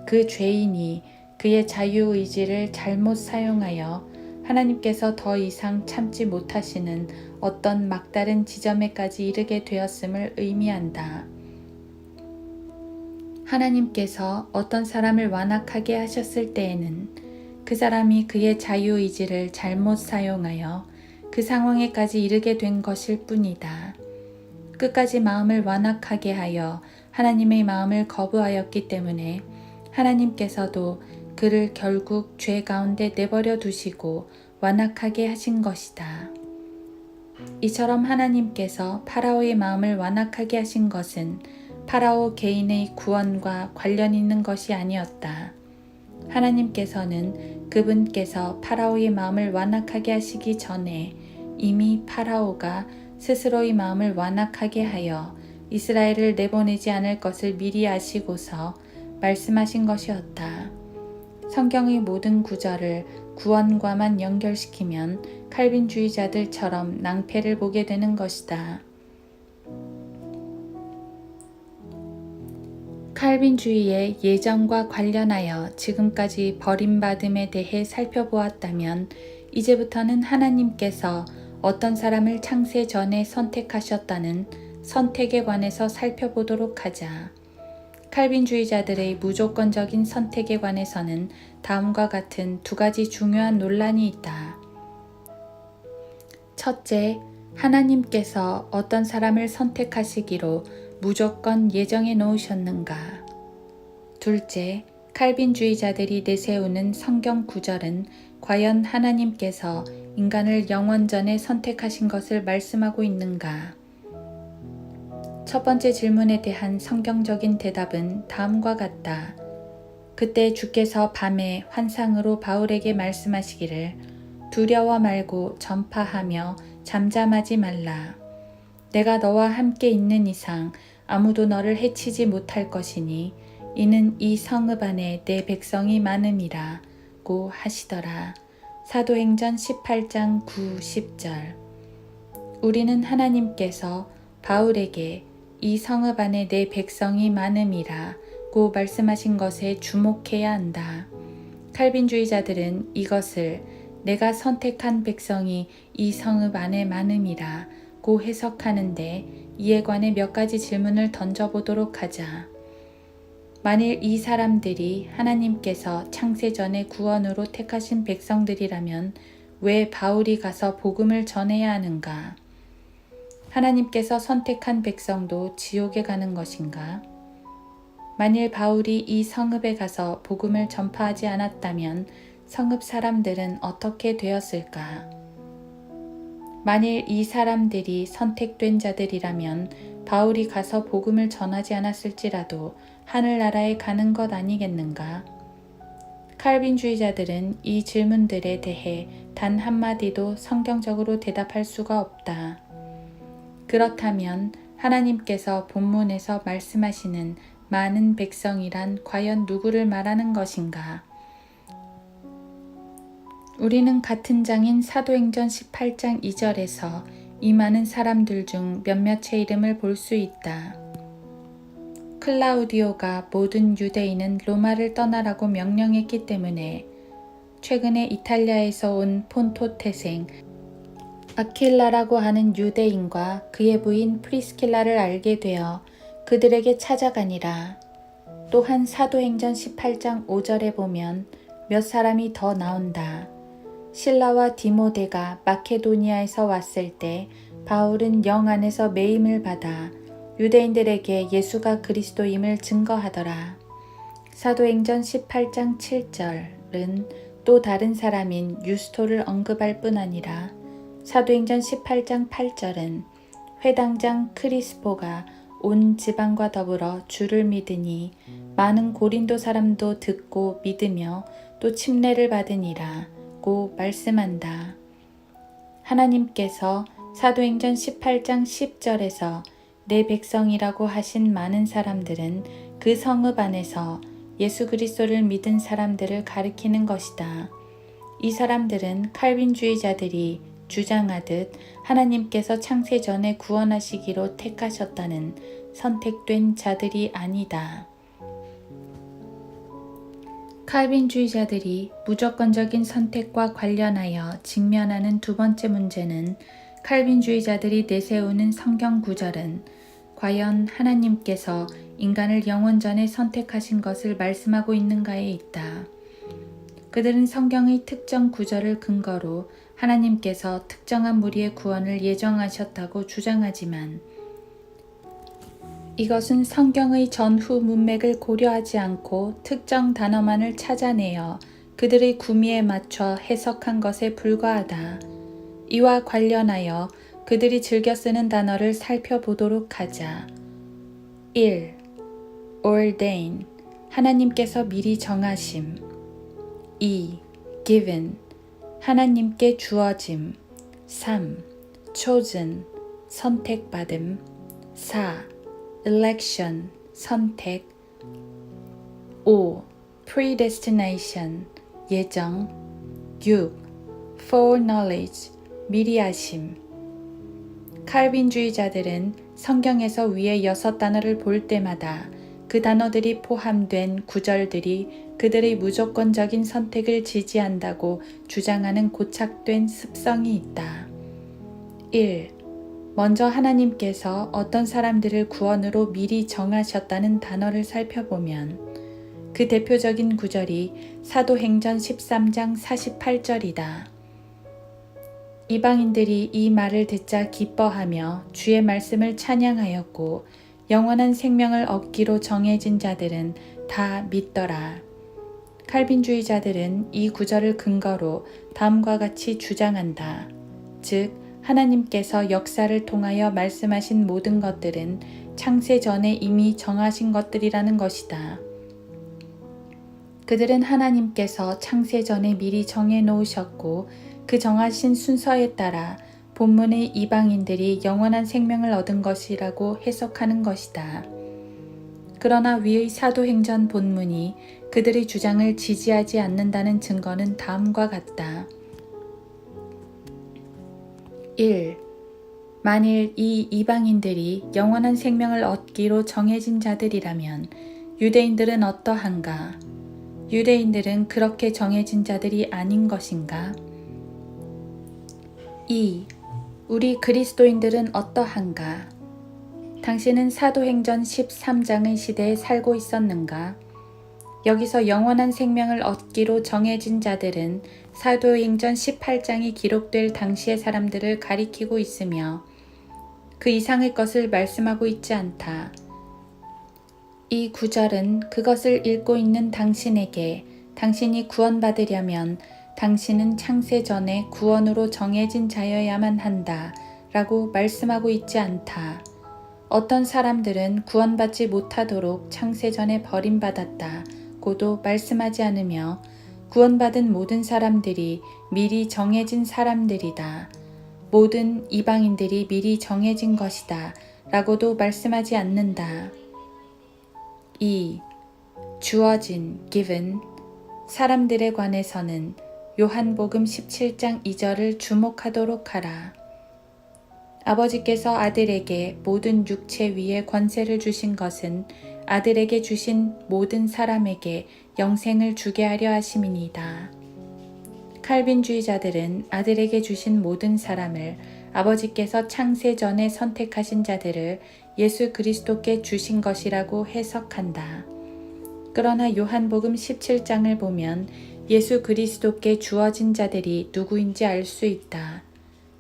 A: 그 죄인이 그의 자유의지를 잘못 사용하여 하나님께서 더 이상 참지 못하시는 어떤 막다른 지점에까지 이르게 되었음을 의미한다. 하나님께서 어떤 사람을 완악하게 하셨을 때에는 그 사람이 그의 자유의지를 잘못 사용하여 그 상황에까지 이르게 된 것일 뿐이다. 끝까지 마음을 완악하게 하여 하나님의 마음을 거부하였기 때문에 하나님께서도 그를 결국 죄 가운데 내버려 두시고 완악하게 하신 것이다. 이처럼 하나님께서 파라오의 마음을 완악하게 하신 것은 파라오 개인의 구원과 관련 있는 것이 아니었다. 하나님께서는 그분께서 파라오의 마음을 완악하게 하시기 전에 이미 파라오가 스스로의 마음을 완악하게 하여 이스라엘을 내보내지 않을 것을 미리 아시고서 말씀하신 것이었다. 성경의 모든 구절을 구원과만 연결시키면 칼빈주의자들처럼 낭패를 보게 되는 것이다. 칼빈주의의 예정과 관련하여 지금까지 버림받음에 대해 살펴보았다면 이제부터는 하나님께서 어떤 사람을 창세 전에 선택하셨다는 선택에 관해서 살펴보도록 하자. 칼빈주의자들의 무조건적인 선택에 관해서는 다음과 같은 두 가지 중요한 논란이 있다. 첫째, 하나님께서 어떤 사람을 선택하시기로 무조건 예정해 놓으셨는가? 둘째, 칼빈주의자들이 내세우는 성경 구절은 과연 하나님께서 인간을 영원 전에 선택하신 것을 말씀하고 있는가? 첫 번째 질문에 대한 성경적인 대답은 다음과 같다. 그때 주께서 밤에 환상으로 바울에게 말씀하시기를 두려워 말고 전파하며 잠잠하지 말라. 내가 너와 함께 있는 이상 아무도 너를 해치지 못할 것이니 이는 이 성읍 안에 내 백성이 많음이라고 하시더라. 사도행전 18장 9, 10절. 우리는 하나님께서 바울에게 이 성읍 안에 내 백성이 많음이라고 말씀하신 것에 주목해야 한다. 칼빈주의자들은 이것을 내가 선택한 백성이 이 성읍 안에 많음이라고 해석하는데 이에 관해 몇 가지 질문을 던져보도록 하자. 만일 이 사람들이 하나님께서 창세전에 구원으로 택하신 백성들이라면 왜 바울이 가서 복음을 전해야 하는가? 하나님께서 선택한 백성도 지옥에 가는 것인가? 만일 바울이 이 성읍에 가서 복음을 전파하지 않았다면 성읍 사람들은 어떻게 되었을까? 만일 이 사람들이 선택된 자들이라면 바울이 가서 복음을 전하지 않았을지라도 하늘나라에 가는 것 아니겠는가? 칼빈주의자들은 이 질문들에 대해 단 한마디도 성경적으로 대답할 수가 없다. 그렇다면 하나님께서 본문에서 말씀하시는 많은 백성이란 과연 누구를 말하는 것인가? 우리는 같은 장인 사도행전 18장 2절에서 이 많은 사람들 중 몇몇의 이름을 볼 수 있다. 클라우디오가 모든 유대인은 로마를 떠나라고 명령했기 때문에 최근에 이탈리아에서 온 폰토 태생 아킬라라고 하는 유대인과 그의 부인 프리스킬라를 알게 되어 그들에게 찾아가니라. 또한 사도행전 18장 5절에 보면 몇 사람이 더 나온다. 실라와 디모데가 마케도니아에서 왔을 때 바울은 영 안에서 매임을 받아 유대인들에게 예수가 그리스도임을 증거하더라. 사도행전 18장 7절은 또 다른 사람인 유스토를 언급할 뿐 아니라 사도행전 18장 8절은 회당장 크리스포가 온 지방과 더불어 주를 믿으니 많은 고린도 사람도 듣고 믿으며 또 침례를 받으니라 고 말씀한다. 하나님께서 사도행전 18장 10절에서 내 백성이라고 하신 많은 사람들은 그 성읍 안에서 예수 그리스도를 믿은 사람들을 가리키는 것이다. 이 사람들은 칼빈주의자들이 주장하듯 하나님께서 창세 전에 구원하시기로 택하셨다는 선택된 자들이 아니다. 칼빈주의자들이 무조건적인 선택과 관련하여 직면하는 두 번째 문제는 칼빈주의자들이 내세우는 성경 구절은 과연 하나님께서 인간을 영원 전에 선택하신 것을 말씀하고 있는가에 있다. 그들은 성경의 특정 구절을 근거로 하나님께서 특정한 무리의 구원을 예정하셨다고 주장하지만 이것은 성경의 전후 문맥을 고려하지 않고 특정 단어만을 찾아내어 그들의 구미에 맞춰 해석한 것에 불과하다. 이와 관련하여 그들이 즐겨 쓰는 단어를 살펴보도록 하자. 1. ordain, 하나님께서 미리 정하심. 2. given, 하나님께 주어짐. 3. chosen, 선택받음. 4. election, 선택. 5. predestination, 예정. 6. foreknowledge, 미리 아심. 칼빈주의자들은 성경에서 위의 6 단어를 볼 때마다 그 단어들이 포함된 구절들이 그들의 무조건적인 선택을 지지한다고 주장하는 고착된 습성이 있다. 1. 먼저 하나님께서 어떤 사람들을 구원으로 미리 정하셨다는 단어를 살펴보면 그 대표적인 구절이 사도행전 13장 48절이다. 이방인들이 이 말을 듣자 기뻐하며 주의 말씀을 찬양하였고 영원한 생명을 얻기로 정해진 자들은 다 믿더라. 칼빈주의자들은 이 구절을 근거로 다음과 같이 주장한다. 즉, 하나님께서 역사를 통하여 말씀하신 모든 것들은 창세 전에 이미 정하신 것들이라는 것이다. 그들은 하나님께서 창세 전에 미리 정해 놓으셨고 그 정하신 순서에 따라 본문의 이방인들이 영원한 생명을 얻은 것이라고 해석하는 것이다. 그러나 위의 사도행전 본문이 그들의 주장을 지지하지 않는다는 증거는 다음과 같다. 1. 만일 이 이방인들이 영원한 생명을 얻기로 정해진 자들이라면 유대인들은 어떠한가? 유대인들은 그렇게 정해진 자들이 아닌 것인가? 2. 우리 그리스도인들은 어떠한가? 당신은 사도행전 13장의 시대에 살고 있었는가? 여기서 영원한 생명을 얻기로 정해진 자들은 사도행전 18장이 기록될 당시의 사람들을 가리키고 있으며 그 이상의 것을 말씀하고 있지 않다. 이 구절은 그것을 읽고 있는 당신에게 당신이 구원받으려면 당신은 창세 전에 구원으로 정해진 자여야만 한다 라고 말씀하고 있지 않다. 어떤 사람들은 구원받지 못하도록 창세 전에 버림받았다 고도 말씀하지 않으며 구원받은 모든 사람들이 미리 정해진 사람들이다. 모든 이방인들이 미리 정해진 것이다 라고도 말씀하지 않는다. 2. 주어진 given 사람들에 관해서는 요한복음 17장 2절을 주목하도록 하라. 아버지께서 아들에게 모든 육체 위에 권세를 주신 것은 아들에게 주신 모든 사람에게 영생을 주게 하려 하심이니이다. 칼빈주의자들은 아들에게 주신 모든 사람을 아버지께서 창세 전에 선택하신 자들을 예수 그리스도께 주신 것이라고 해석한다. 그러나 요한복음 17장을 보면 예수 그리스도께 주어진 자들이 누구인지 알 수 있다.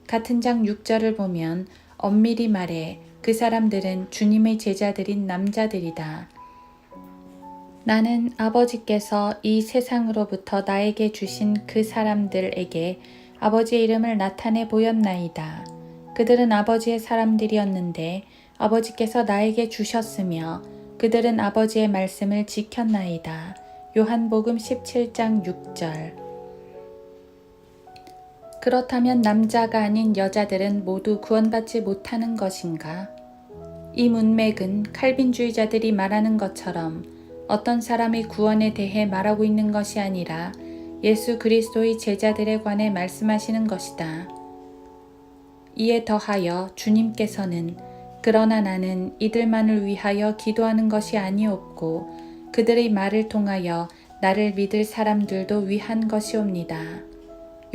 A: 같은 장 6절을 보면 엄밀히 말해 그 사람들은 주님의 제자들인 남자들이다. 나는 아버지께서 이 세상으로부터 나에게 주신 그 사람들에게 아버지의 이름을 나타내 보였나이다. 그들은 아버지의 사람들이었는데 아버지께서 나에게 주셨으며 그들은 아버지의 말씀을 지켰나이다. 요한복음 17장 6절. 그렇다면 남자가 아닌 여자들은 모두 구원받지 못하는 것인가? 이 문맥은 칼빈주의자들이 말하는 것처럼 어떤 사람의 구원에 대해 말하고 있는 것이 아니라 예수 그리스도의 제자들에 관해 말씀하시는 것이다. 이에 더하여 주님께서는 그러나 나는 이들만을 위하여 기도하는 것이 아니옵고 그들의 말을 통하여 나를 믿을 사람들도 위한 것이옵니다.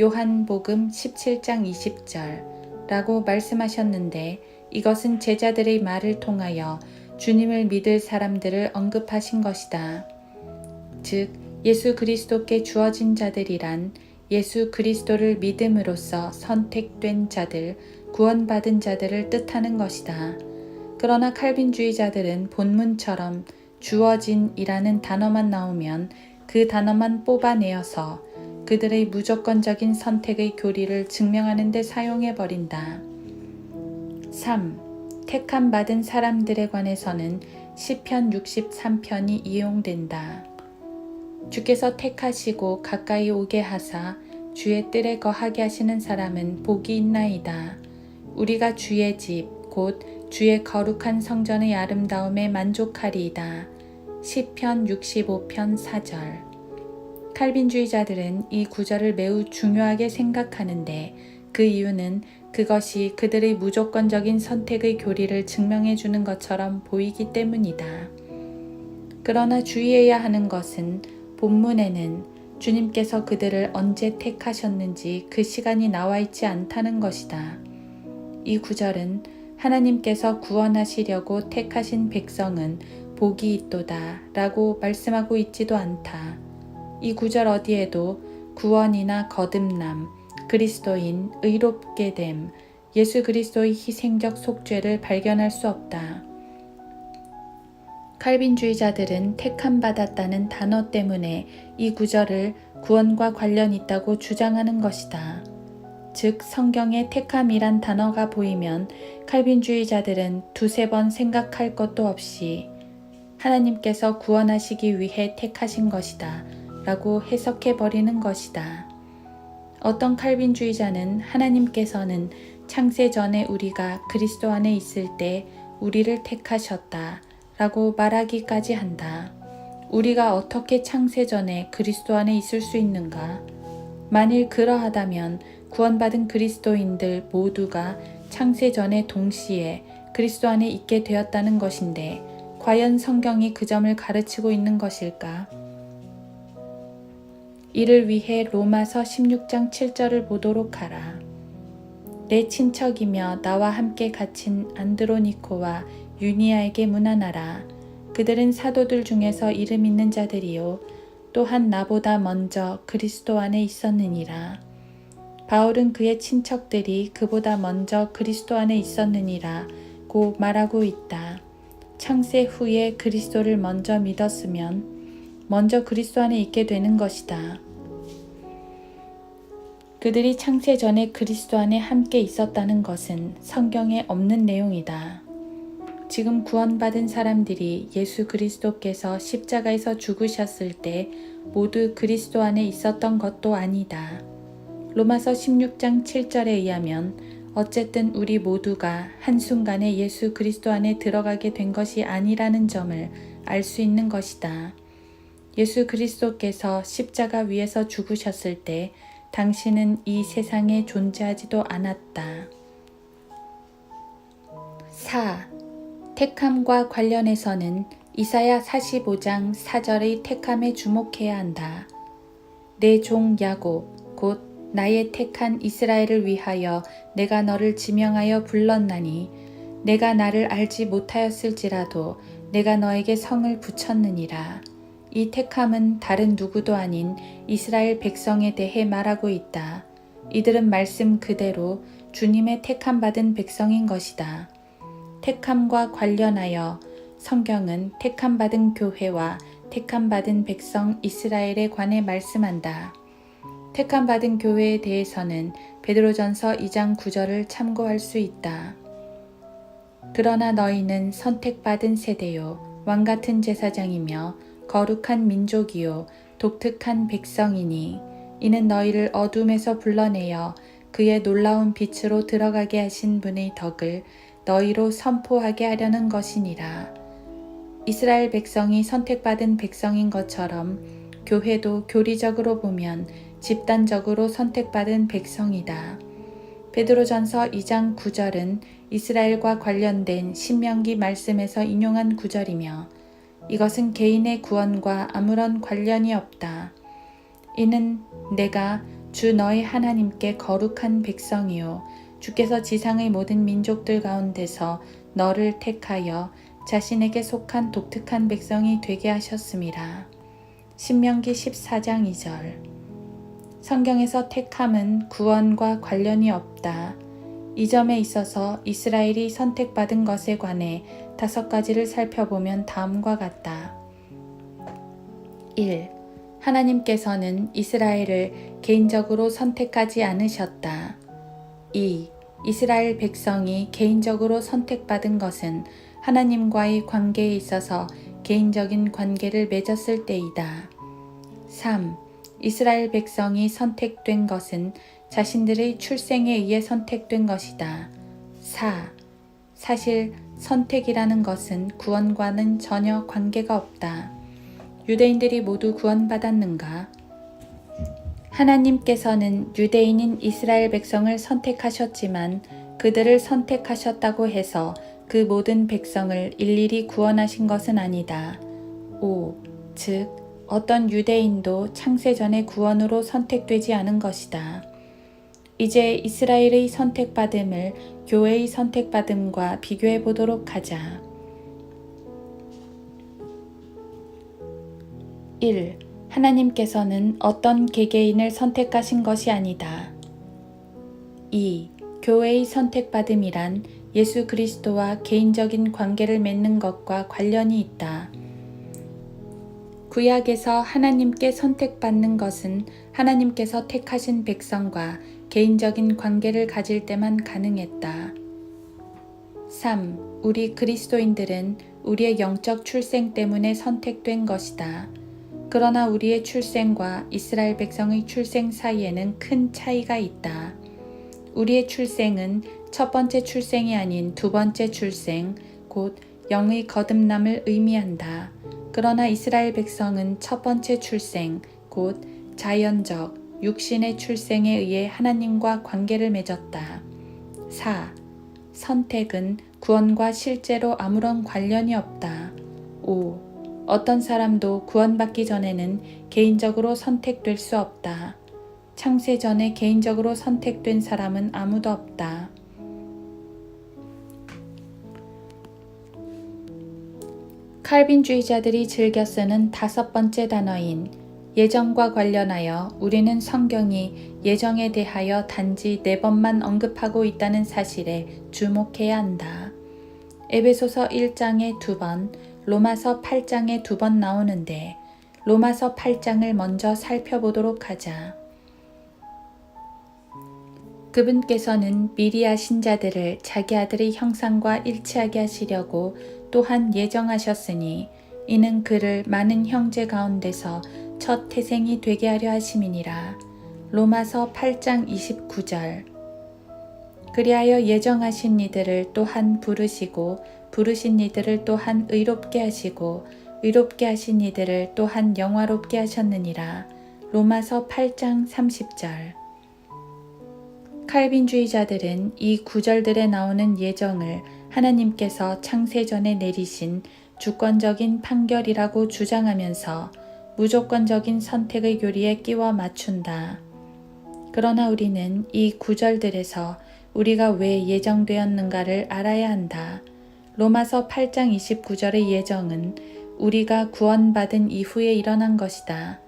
A: 요한복음 17장 20절 라고 말씀하셨는데 이것은 제자들의 말을 통하여 주님을 믿을 사람들을 언급하신 것이다. 즉 예수 그리스도께 주어진 자들이란 예수 그리스도를 믿음으로써 선택된 자들, 구원받은 자들을 뜻하는 것이다. 그러나 칼빈주의자들은 본문처럼 주어진이라는 단어만 나오면 그 단어만 뽑아내어서 그들의 무조건적인 선택의 교리를 증명하는 데 사용해버린다. 3. 택함 받은 사람들에 관해서는 시편 63편이 이용된다. 주께서 택하시고 가까이 오게 하사 주의 뜰에 거하게 하시는 사람은 복이 있나이다. 우리가 주의 집, 곧 주의 거룩한 성전의 아름다움에 만족하리이다. 시편 65편 4절. 칼빈주의자들은 이 구절을 매우 중요하게 생각하는데 그 이유는 그것이 그들의 무조건적인 선택의 교리를 증명해 주는 것처럼 보이기 때문이다. 그러나 주의해야 하는 것은 본문에는 주님께서 그들을 언제 택하셨는지 그 시간이 나와 있지 않다는 것이다. 이 구절은 하나님께서 구원하시려고 택하신 백성은 복이 있도다 라고 말씀하고 있지도 않다. 이 구절 어디에도 구원이나 거듭남, 그리스도인, 의롭게 됨, 예수 그리스도의 희생적 속죄를 발견할 수 없다. 칼빈주의자들은 택함 받았다는 단어 때문에 이 구절을 구원과 관련 있다고 주장하는 것이다. 즉 성경에 택함이란 단어가 보이면 칼빈주의자들은 두세 번 생각할 것도 없이 하나님께서 구원하시기 위해 택하신 것이다 라고 해석해 버리는 것이다. 어떤 칼빈주의자는 하나님께서는 창세 전에 우리가 그리스도 안에 있을 때 우리를 택하셨다 라고 말하기까지 한다. 우리가 어떻게 창세 전에 그리스도 안에 있을 수 있는가? 만일 그러하다면 구원받은 그리스도인들 모두가 창세 전에 동시에 그리스도 안에 있게 되었다는 것인데 과연 성경이 그 점을 가르치고 있는 것일까? 이를 위해 로마서 16장 7절을 보도록 하라. 내 친척이며 나와 함께 갇힌 안드로니코와 유니아에게 문안하라. 그들은 사도들 중에서 이름 있는 자들이요 또한 나보다 먼저 그리스도 안에 있었느니라. 바울은 그의 친척들이 그보다 먼저 그리스도 안에 있었느니라고 말하고 있다. 창세 후에 그리스도를 먼저 믿었으면 먼저 그리스도 안에 있게 되는 것이다. 그들이 창세 전에 그리스도 안에 함께 있었다는 것은 성경에 없는 내용이다. 지금 구원받은 사람들이 예수 그리스도께서 십자가에서 죽으셨을 때 모두 그리스도 안에 있었던 것도 아니다. 로마서 16장 7절에 의하면 어쨌든 우리 모두가 한순간에 예수 그리스도 안에 들어가게 된 것이 아니라는 점을 알 수 있는 것이다. 예수 그리스도께서 십자가 위에서 죽으셨을 때 당신은 이 세상에 존재하지도 않았다. 4. 택함과 관련해서는 이사야 45장 4절의 택함에 주목해야 한다. 내 종 야곱 곧 나의 택한 이스라엘을 위하여 내가 너를 지명하여 불렀나니 내가 나를 알지 못하였을지라도 내가 너에게 성을 붙였느니라. 이 택함은 다른 누구도 아닌 이스라엘 백성에 대해 말하고 있다. 이들은 말씀 그대로 주님의 택함 받은 백성인 것이다. 택함과 관련하여 성경은 택함 받은 교회와 택함 받은 백성 이스라엘에 관해 말씀한다. 택함 받은 교회에 대해서는 베드로전서 2장 9절을 참고할 수 있다. 그러나 너희는 선택받은 세대요 왕같은 제사장이며 거룩한 민족이요 독특한 백성이니 이는 너희를 어둠에서 불러내어 그의 놀라운 빛으로 들어가게 하신 분의 덕을 너희로 선포하게 하려는 것이니라. 이스라엘 백성이 선택받은 백성인 것처럼 교회도 교리적으로 보면 집단적으로 선택받은 백성이다. 베드로전서 2장 9절은 이스라엘과 관련된 신명기 말씀에서 인용한 구절이며 이것은 개인의 구원과 아무런 관련이 없다. 이는 내가 주 너의 하나님께 거룩한 백성이요 주께서 지상의 모든 민족들 가운데서 너를 택하여 자신에게 속한 독특한 백성이 되게 하셨음이라. 신명기 14장 2절. 성경에서 택함은 구원과 관련이 없다. 이 점에 있어서 이스라엘이 선택받은 것에 관해 5가지를 살펴보면 다음과 같다. 1. 하나님께서는 이스라엘을 개인적으로 선택하지 않으셨다. 2. 이스라엘 백성이 개인적으로 선택받은 것은 하나님과의 관계에 있어서 개인적인 관계를 맺었을 때이다. 3. 이스라엘 백성이 선택된 것은 자신들의 출생에 의해 선택된 것이다. 4. 사실 선택이라는 것은 구원과는 전혀 관계가 없다. 유대인들이 모두 구원받았는가? 하나님께서는 유대인인 이스라엘 백성을 선택하셨지만 그들을 선택하셨다고 해서 그 모든 백성을 일일이 구원하신 것은 아니다. 5. 즉, 어떤 유대인도 창세전의 구원으로 선택되지 않은 것이다. 이제 이스라엘의 선택받음을 교회의 선택받음과 비교해 보도록 하자. 1. 하나님께서는 어떤 개개인을 선택하신 것이 아니다. 2. 교회의 선택받음이란 예수 그리스도와 개인적인 관계를 맺는 것과 관련이 있다. 구약에서 하나님께 선택받는 것은 하나님께서 택하신 백성과 개인적인 관계를 가질 때만 가능했다. 3. 우리 그리스도인들은 우리의 영적 출생 때문에 선택된 것이다. 그러나 우리의 출생과 이스라엘 백성의 출생 사이에는 큰 차이가 있다. 우리의 출생은 첫 번째 출생이 아닌 두 번째 출생, 곧 영의 거듭남을 의미한다. 그러나 이스라엘 백성은 첫 번째 출생, 곧 자연적, 육신의 출생에 의해 하나님과 관계를 맺었다. 4. 선택은 구원과 실제로 아무런 관련이 없다. 5. 어떤 사람도 구원받기 전에는 개인적으로 선택될 수 없다. 창세 전에 개인적으로 선택된 사람은 아무도 없다. 칼빈주의자들이 즐겨 쓰는 5번째 단어인 예정과 관련하여 우리는 성경이 예정에 대하여 단지 4번만 언급하고 있다는 사실에 주목해야 한다. 에베소서 1장에 2번, 로마서 8장에 2번 나오는데 로마서 8장을 먼저 살펴보도록 하자. 그분께서는 미리 하신 자들을 자기 아들의 형상과 일치하게 하시려고 또한 예정하셨으니 이는 그를 많은 형제 가운데서 첫 태생이 되게 하려 하심이니라. 로마서 8장 29절. 그리하여 예정하신 이들을 또한 부르시고 부르신 이들을 또한 의롭게 하시고 의롭게 하신 이들을 또한 영화롭게 하셨느니라. 로마서 8장 30절. 칼빈주의자들은 이 구절들에 나오는 예정을 하나님께서 창세전에 내리신 주권적인 판결이라고 주장하면서 무조건적인 선택의 교리에 끼워 맞춘다. 그러나 우리는 이 구절들에서 우리가 왜 예정되었는가를 알아야 한다. 로마서 8장 29절의 예정은 우리가 구원받은 이후에 일어난 것이다.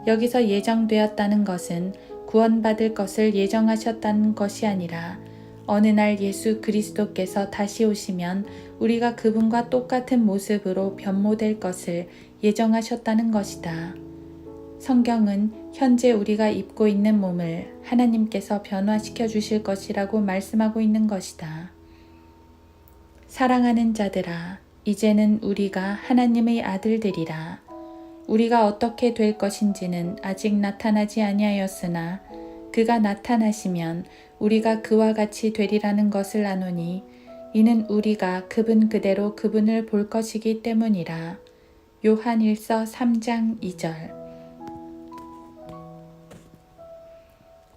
A: 여기서 예정되었다는 것은 구원받을 것을 예정하셨다는 것이 아니라 어느 날 예수 그리스도께서 다시 오시면 우리가 그분과 똑같은 모습으로 변모될 것을 예정하셨다는 것이다. 성경은 현재 우리가 입고 있는 몸을 하나님께서 변화시켜 주실 것이라고 말씀하고 있는 것이다. 사랑하는 자들아, 이제는 우리가 하나님의 아들들이라. 우리가 어떻게 될 것인지는 아직 나타나지 아니하였으나 그가 나타나시면 우리가 그와 같이 되리라는 것을 아노니 이는 우리가 그분 그대로 그분을 볼 것이기 때문이라. 요한일서 3장 2절.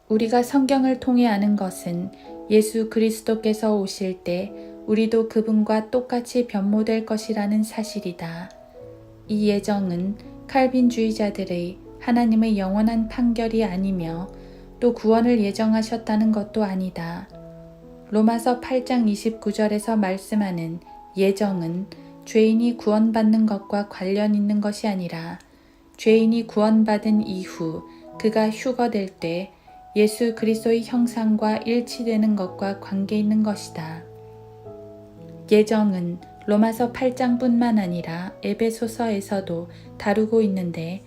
A: 우리가 성경을 통해 아는 것은 예수 그리스도께서 오실 때 우리도 그분과 똑같이 변모될 것이라는 사실이다. 이 예정은 칼빈주의자들의 하나님의 영원한 판결이 아니며 또 구원을 예정하셨다는 것도 아니다. 로마서 8장 29절에서 말씀하는 예정은 죄인이 구원받는 것과 관련 있는 것이 아니라 죄인이 구원받은 이후 그가 휴거될 때 예수 그리스도의 형상과 일치되는 것과 관계 있는 것이다. 예정은 로마서 8장뿐만 아니라 에베소서에서도 다루고 있는데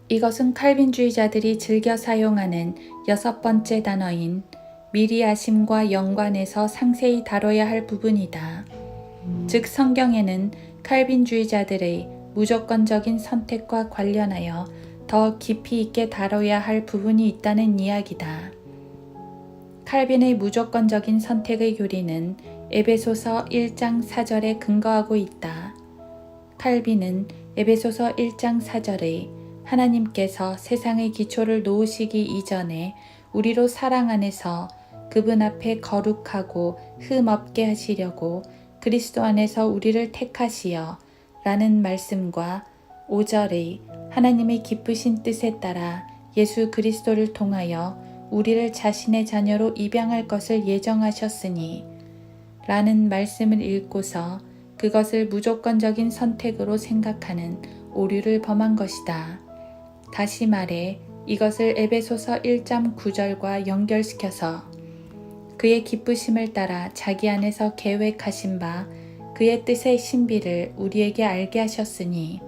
A: 이것은 칼빈주의자들이 즐겨 사용하는 6번째 단어인 미리 아심과 연관해서 상세히 다뤄야 할 부분이다. 즉 성경에는 칼빈주의자들의 무조건적인 선택과 관련하여 더 깊이 있게 다뤄야 할 부분이 있다는 이야기다. 칼빈의 무조건적인 선택의 교리는 에베소서 1장 4절에 근거하고 있다. 칼빈은 에베소서 1장 4절에 하나님께서 세상의 기초를 놓으시기 이전에 우리로 사랑 안에서 그분 앞에 거룩하고 흠 없게 하시려고 그리스도 안에서 우리를 택하시어 라는 말씀과 5절의 하나님의 기쁘신 뜻에 따라 예수 그리스도를 통하여 우리를 자신의 자녀로 입양할 것을 예정하셨으니 라는 말씀을 읽고서 그것을 무조건적인 선택으로 생각하는 오류를 범한 것이다. 다시 말해 이것을 에베소서 1장 9절과 연결시켜서 그의 기쁘심을 따라 자기 안에서 계획하신 바 그의 뜻의 신비를 우리에게 알게 하셨으니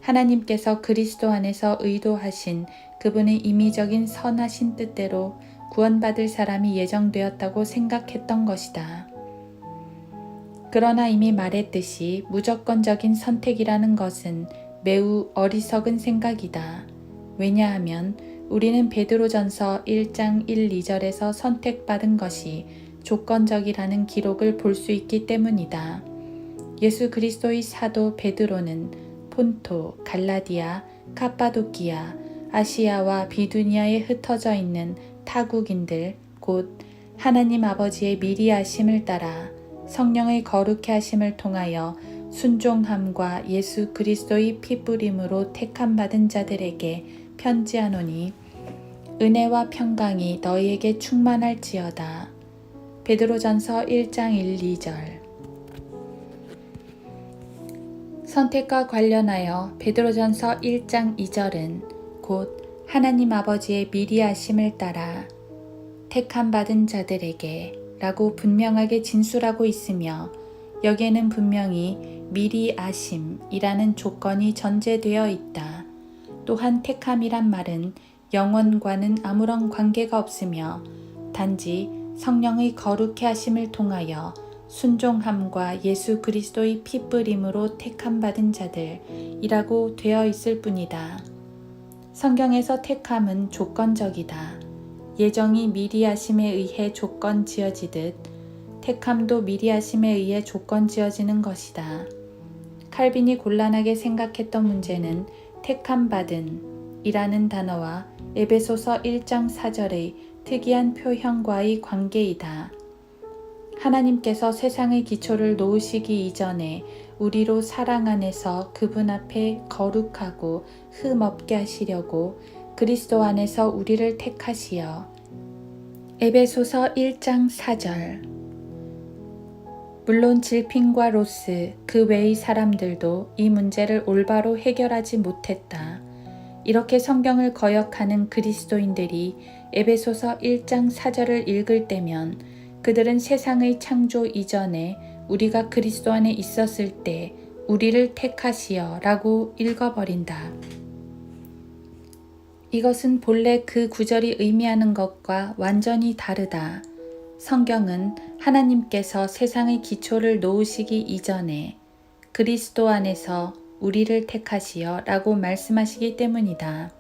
A: 하나님께서 그리스도 안에서 의도하신 그분의 임의적인 선하신 뜻대로 구원받을 사람이 예정되었다고 생각했던 것이다. 그러나 이미 말했듯이 무조건적인 선택이라는 것은 매우 어리석은 생각이다. 왜냐하면 우리는 베드로전서 1장 1, 2절에서 선택받은 것이 조건적이라는 기록을 볼 수 있기 때문이다. 예수 그리스도의 사도 베드로는 폰토, 갈라디아, 카파도키아, 아시아와 비두니아에 흩어져 있는 타국인들 곧 하나님 아버지의 미리 하심을 따라 성령의 거룩해 하심을 통하여 순종함과 예수 그리스도의 피 뿌림으로 택함 받은 자들에게 편지하노니 은혜와 평강이 너희에게 충만할지어다. 베드로전서 1장 1, 2절. 선택과 관련하여 베드로전서 1장 2절은 곧 하나님 아버지의 미리 하심을 따라 택함 받은 자들에게 라고 분명하게 진술하고 있으며 여기에는 분명히 미리 아심이라는 조건이 전제되어 있다. 또한 택함이란 말은 영원과는 아무런 관계가 없으며 단지 성령의 거룩해 하심을 통하여 순종함과 예수 그리스도의 피 뿌림으로 택함 받은 자들이라고 되어 있을 뿐이다. 성경에서 택함은 조건적이다. 예정이 미리 하심에 의해 조건 지어지듯 택함도 미리 하심에 의해 조건 지어지는 것이다. 칼빈이 곤란하게 생각했던 문제는 택함 받은 이라는 단어와 에베소서 1장 4절의 특이한 표현과의 관계이다. 하나님께서 세상의 기초를 놓으시기 이전에 우리로 사랑 안에서 그분 앞에 거룩하고 흠 없게 하시려고 그리스도 안에서 우리를 택하시어 에베소서 1장 4절. 물론 질핀과 로스 그 외의 사람들도 이 문제를 올바로 해결하지 못했다. 이렇게 성경을 거역하는 그리스도인들이 에베소서 1장 4절을 읽을 때면 그들은 세상의 창조 이전에 우리가 그리스도 안에 있었을 때 우리를 택하시어 라고 읽어버린다. 이것은 본래 그 구절이 의미하는 것과 완전히 다르다. 성경은 하나님께서 세상의 기초를 놓으시기 이전에 그리스도 안에서 우리를 택하시어 라고 말씀하시기 때문이다.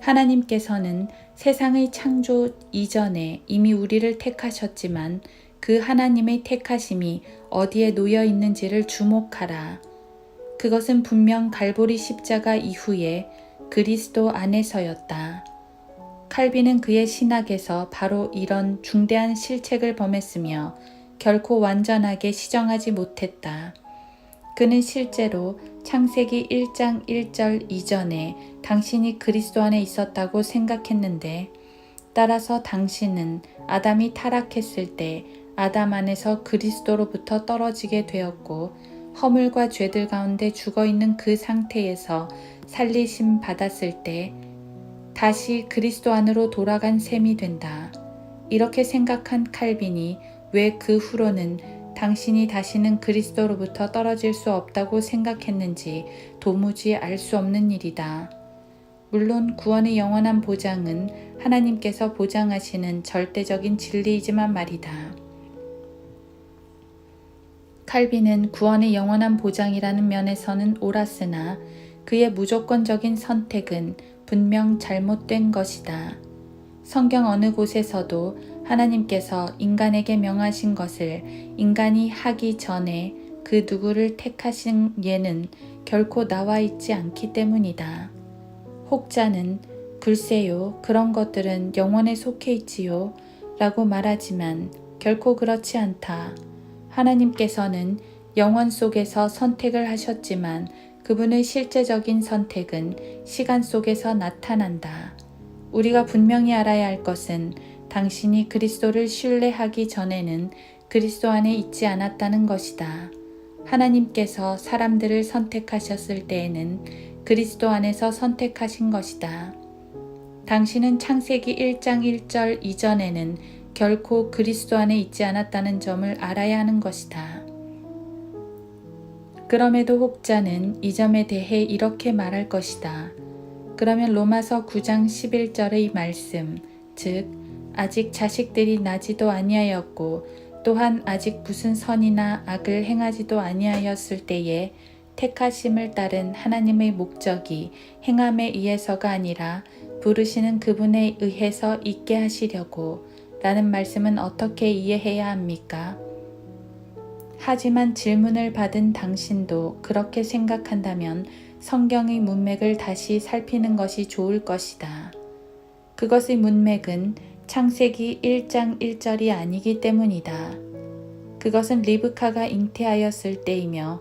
A: 하나님께서는 세상의 창조 이전에 이미 우리를 택하셨지만 그 하나님의 택하심이 어디에 놓여 있는지를 주목하라. 그것은 분명 갈보리 십자가 이후에 그리스도 안에서였다. 칼빈은 그의 신학에서 바로 이런 중대한 실책을 범했으며 결코 완전하게 시정하지 못했다. 그는 실제로 창세기 1장 1절 이전에 당신이 그리스도 안에 있었다고 생각했는데 따라서 당신은 아담이 타락했을 때 아담 안에서 그리스도로부터 떨어지게 되었고 허물과 죄들 가운데 죽어있는 그 상태에서 살리심 받았을 때 다시 그리스도 안으로 돌아간 셈이 된다. 이렇게 생각한 칼빈이 왜 그 후로는 당신이 다시는 그리스도로부터 떨어질 수 없다고 생각했는지 도무지 알 수 없는 일이다. 물론 구원의 영원한 보장은 하나님께서 보장하시는 절대적인 진리이지만 말이다. 칼빈은 구원의 영원한 보장이라는 면에서는 옳았으나 그의 무조건적인 선택은 분명 잘못된 것이다. 성경 어느 곳에서도 하나님께서 인간에게 명하신 것을 인간이 하기 전에 그 누구를 택하신 예는 결코 나와 있지 않기 때문이다. 혹자는 글쎄요, 그런 것들은 영원에 속해 있지요 라고 말하지만 결코 그렇지 않다. 하나님께서는 영원 속에서 선택을 하셨지만 그분의 실제적인 선택은 시간 속에서 나타난다. 우리가 분명히 알아야 할 것은 당신이 그리스도를 신뢰하기 전에는 그리스도 안에 있지 않았다는 것이다. 하나님께서 사람들을 선택하셨을 때에는 그리스도 안에서 선택하신 것이다. 당신은 창세기 1장 1절 이전에는 결코 그리스도 안에 있지 않았다는 점을 알아야 하는 것이다. 그럼에도 혹자는 이 점에 대해 이렇게 말할 것이다. 그러면 로마서 9장 11절의 말씀, 즉 아직 자식들이 나지도 아니하였고 또한 아직 무슨 선이나 악을 행하지도 아니하였을 때에 택하심을 따른 하나님의 목적이 행함에 의해서가 아니라 부르시는 그분에 의해서 있게 하시려고 라는 말씀은 어떻게 이해해야 합니까? 하지만 질문을 받은 당신도 그렇게 생각한다면 성경의 문맥을 다시 살피는 것이 좋을 것이다. 그것의 문맥은 창세기 1장 1절이 아니기 때문이다. 그것은 리브카가 잉태하였을 때이며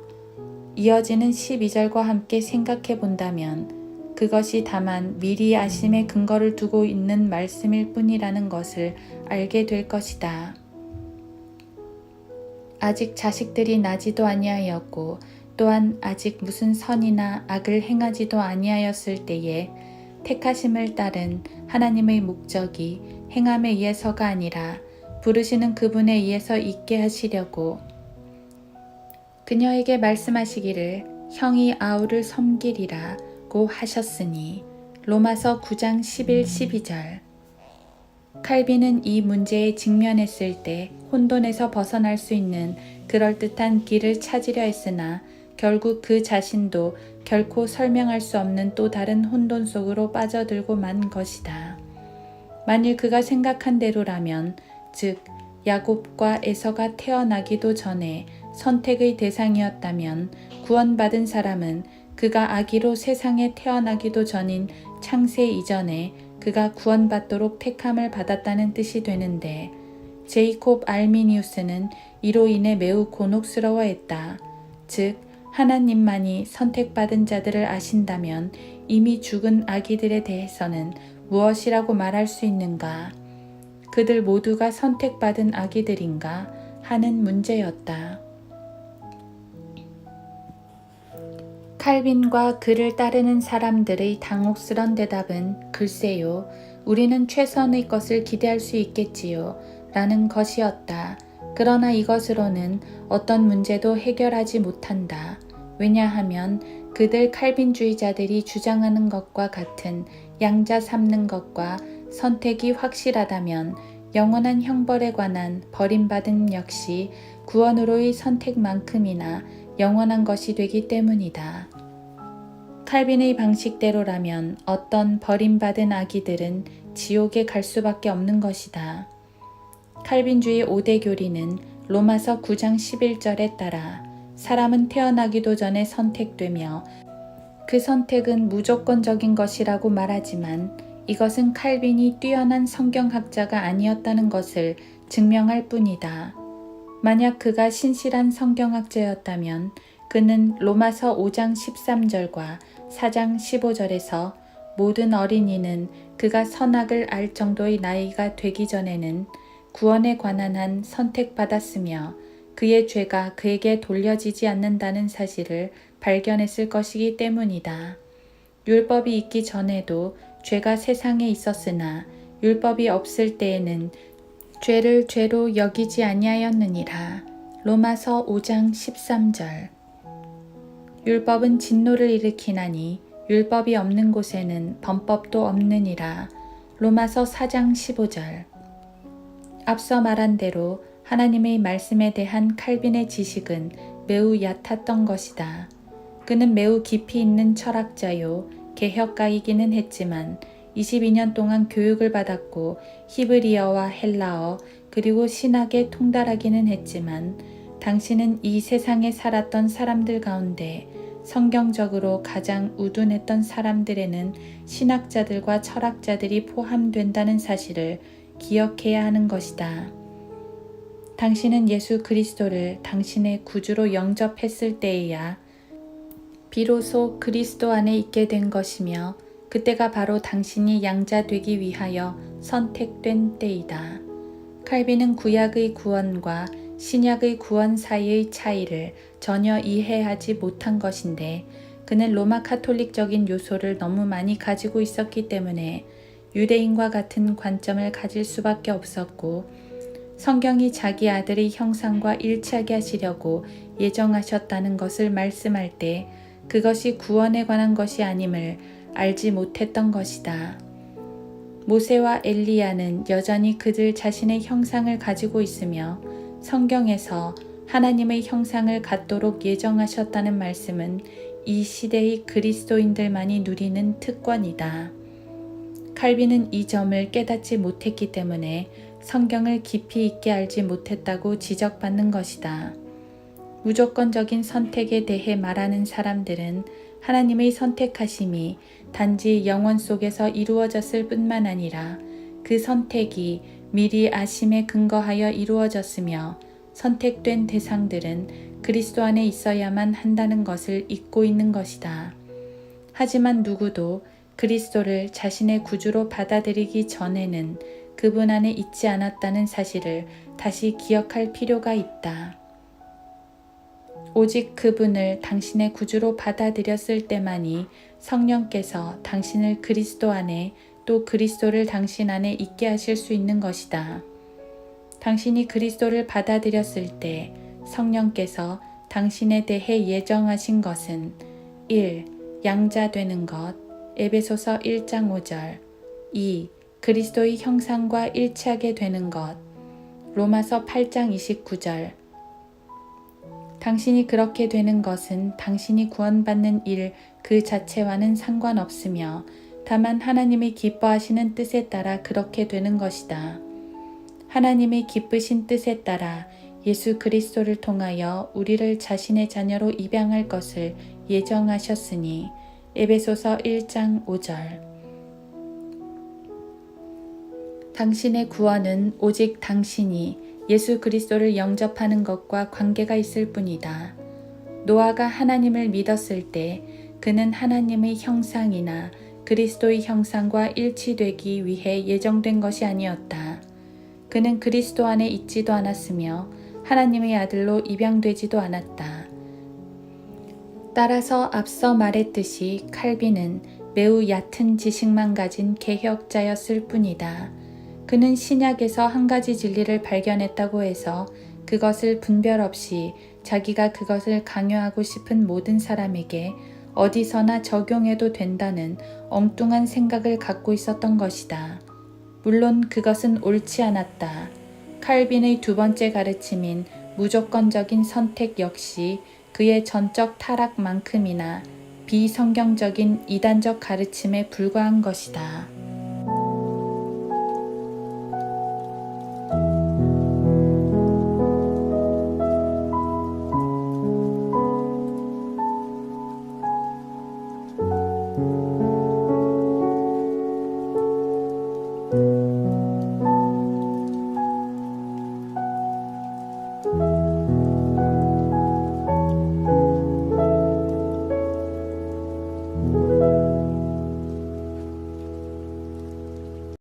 A: 이어지는 12절과 함께 생각해 본다면 그것이 다만 미리 아심의 근거를 두고 있는 말씀일 뿐이라는 것을 알게 될 것이다. 아직 자식들이 나지도 아니하였고 또한 아직 무슨 선이나 악을 행하지도 아니하였을 때에 택하심을 따른 하나님의 목적이 행함에 의해서가 아니라 부르시는 그분에 의해서 있게 하시려고 그녀에게 말씀하시기를 형이 아우를 섬기리라고 하셨으니 로마서 9장 11, 12절. 칼빈은 이 문제에 직면했을 때 혼돈에서 벗어날 수 있는 그럴듯한 길을 찾으려 했으나 결국 그 자신도 결코 설명할 수 없는 또 다른 혼돈 속으로 빠져들고 만 것이다. 만일 그가 생각한 대로라면, 즉 야곱과 에서가 태어나기도 전에 선택의 대상이었다면 구원받은 사람은 그가 아기로 세상에 태어나기도 전인 창세 이전에 그가 구원받도록 택함을 받았다는 뜻이 되는데 제이콥 알미니우스는 이로 인해 매우 곤혹스러워했다. 즉 하나님만이 선택받은 자들을 아신다면 이미 죽은 아기들에 대해서는 무엇이라고 말할 수 있는가? 그들 모두가 선택받은 아기들인가? 하는 문제였다. 칼빈과 그를 따르는 사람들의 당혹스런 대답은 글쎄요, 우리는 최선의 것을 기대할 수 있겠지요 라는 것이었다. 그러나 이것으로는 어떤 문제도 해결하지 못한다. 왜냐하면 그들 칼빈주의자들이 주장하는 것과 같은 양자 삼는 것과 선택이 확실하다면 영원한 형벌에 관한 버림받음 역시 구원으로의 선택만큼이나 영원한 것이 되기 때문이다. 칼빈의 방식대로라면 어떤 버림받은 아기들은 지옥에 갈 수밖에 없는 것이다. 칼빈주의 5대 교리는 로마서 9장 11절에 따라 사람은 태어나기도 전에 선택되며 그 선택은 무조건적인 것이라고 말하지만 이것은 칼빈이 뛰어난 성경학자가 아니었다는 것을 증명할 뿐이다. 만약 그가 신실한 성경학자였다면 그는 로마서 5장 13절과 4장 15절에서 모든 어린이는 그가 선악을 알 정도의 나이가 되기 전에는 구원에 관한 한 선택받았으며 그의 죄가 그에게 돌려지지 않는다는 사실을 발견했을 것이기 때문이다. 율법이 있기 전에도 죄가 세상에 있었으나 율법이 없을 때에는 죄를 죄로 여기지 아니하였느니라. 로마서 5장 13절. 율법은 진노를 일으키나니 율법이 없는 곳에는 범법도 없느니라. 로마서 4장 15절. 앞서 말한 대로 하나님의 말씀에 대한 칼빈의 지식은 매우 얕았던 것이다. 그는 매우 깊이 있는 철학자요, 개혁가이기는 했지만 22년 동안 교육을 받았고 히브리어와 헬라어 그리고 신학에 통달하기는 했지만 당신은 이 세상에 살았던 사람들 가운데 성경적으로 가장 우둔했던 사람들에는 신학자들과 철학자들이 포함된다는 사실을 기억해야 하는 것이다. 당신은 예수 그리스도를 당신의 구주로 영접했을 때에야 비로소 그리스도 안에 있게 된 것이며 그때가 바로 당신이 양자 되기 위하여 선택된 때이다. 칼빈은 구약의 구원과 신약의 구원 사이의 차이를 전혀 이해하지 못한 것인데 그는 로마 카톨릭적인 요소를 너무 많이 가지고 있었기 때문에 유대인과 같은 관점을 가질 수밖에 없었고 성경이 자기 아들의 형상과 일치하게 하시려고 예정하셨다는 것을 말씀할 때 그것이 구원에 관한 것이 아님을 알지 못했던 것이다. 모세와 엘리야는 여전히 그들 자신의 형상을 가지고 있으며 성경에서 하나님의 형상을 갖도록 예정하셨다는 말씀은 이 시대의 그리스도인들만이 누리는 특권이다. 칼빈은 이 점을 깨닫지 못했기 때문에 성경을 깊이 있게 알지 못했다고 지적받는 것이다. 무조건적인 선택에 대해 말하는 사람들은 하나님의 선택하심이 단지 영혼 속에서 이루어졌을 뿐만 아니라 그 선택이 미리 아심에 근거하여 이루어졌으며 선택된 대상들은 그리스도 안에 있어야만 한다는 것을 잊고 있는 것이다. 하지만 누구도 그리스도를 자신의 구주로 받아들이기 전에는 그분 안에 있지 않았다는 사실을 다시 기억할 필요가 있다. 오직 그분을 당신의 구주로 받아들였을 때만이 성령께서 당신을 그리스도 안에 또 그리스도를 당신 안에 있게 하실 수 있는 것이다. 당신이 그리스도를 받아들였을 때 성령께서 당신에 대해 예정하신 것은 1. 양자 되는 것 에베소서 1장 5절 2. 그리스도의 형상과 일치하게 되는 것 로마서 8장 29절 당신이 그렇게 되는 것은 당신이 구원받는 일 그 자체와는 상관없으며 다만 하나님이 기뻐하시는 뜻에 따라 그렇게 되는 것이다. 하나님의 기쁘신 뜻에 따라 예수 그리스도를 통하여 우리를 자신의 자녀로 입양할 것을 예정하셨으니 에베소서 1장 5절 당신의 구원은 오직 당신이 예수 그리스도를 영접하는 것과 관계가 있을 뿐이다. 노아가 하나님을 믿었을 때 그는 하나님의 형상이나 그리스도의 형상과 일치되기 위해 예정된 것이 아니었다. 그는 그리스도 안에 있지도 않았으며 하나님의 아들로 입양되지도 않았다. 따라서 앞서 말했듯이 칼빈은 매우 얕은 지식만 가진 개혁자였을 뿐이다. 그는 신약에서 한 가지 진리를 발견했다고 해서 그것을 분별 없이 자기가 그것을 강요하고 싶은 모든 사람에게 어디서나 적용해도 된다는 엉뚱한 생각을 갖고 있었던 것이다. 물론 그것은 옳지 않았다. 칼빈의 두 번째 가르침인 무조건적인 선택 역시 그의 전적 타락만큼이나 비성경적인 이단적 가르침에 불과한 것이다.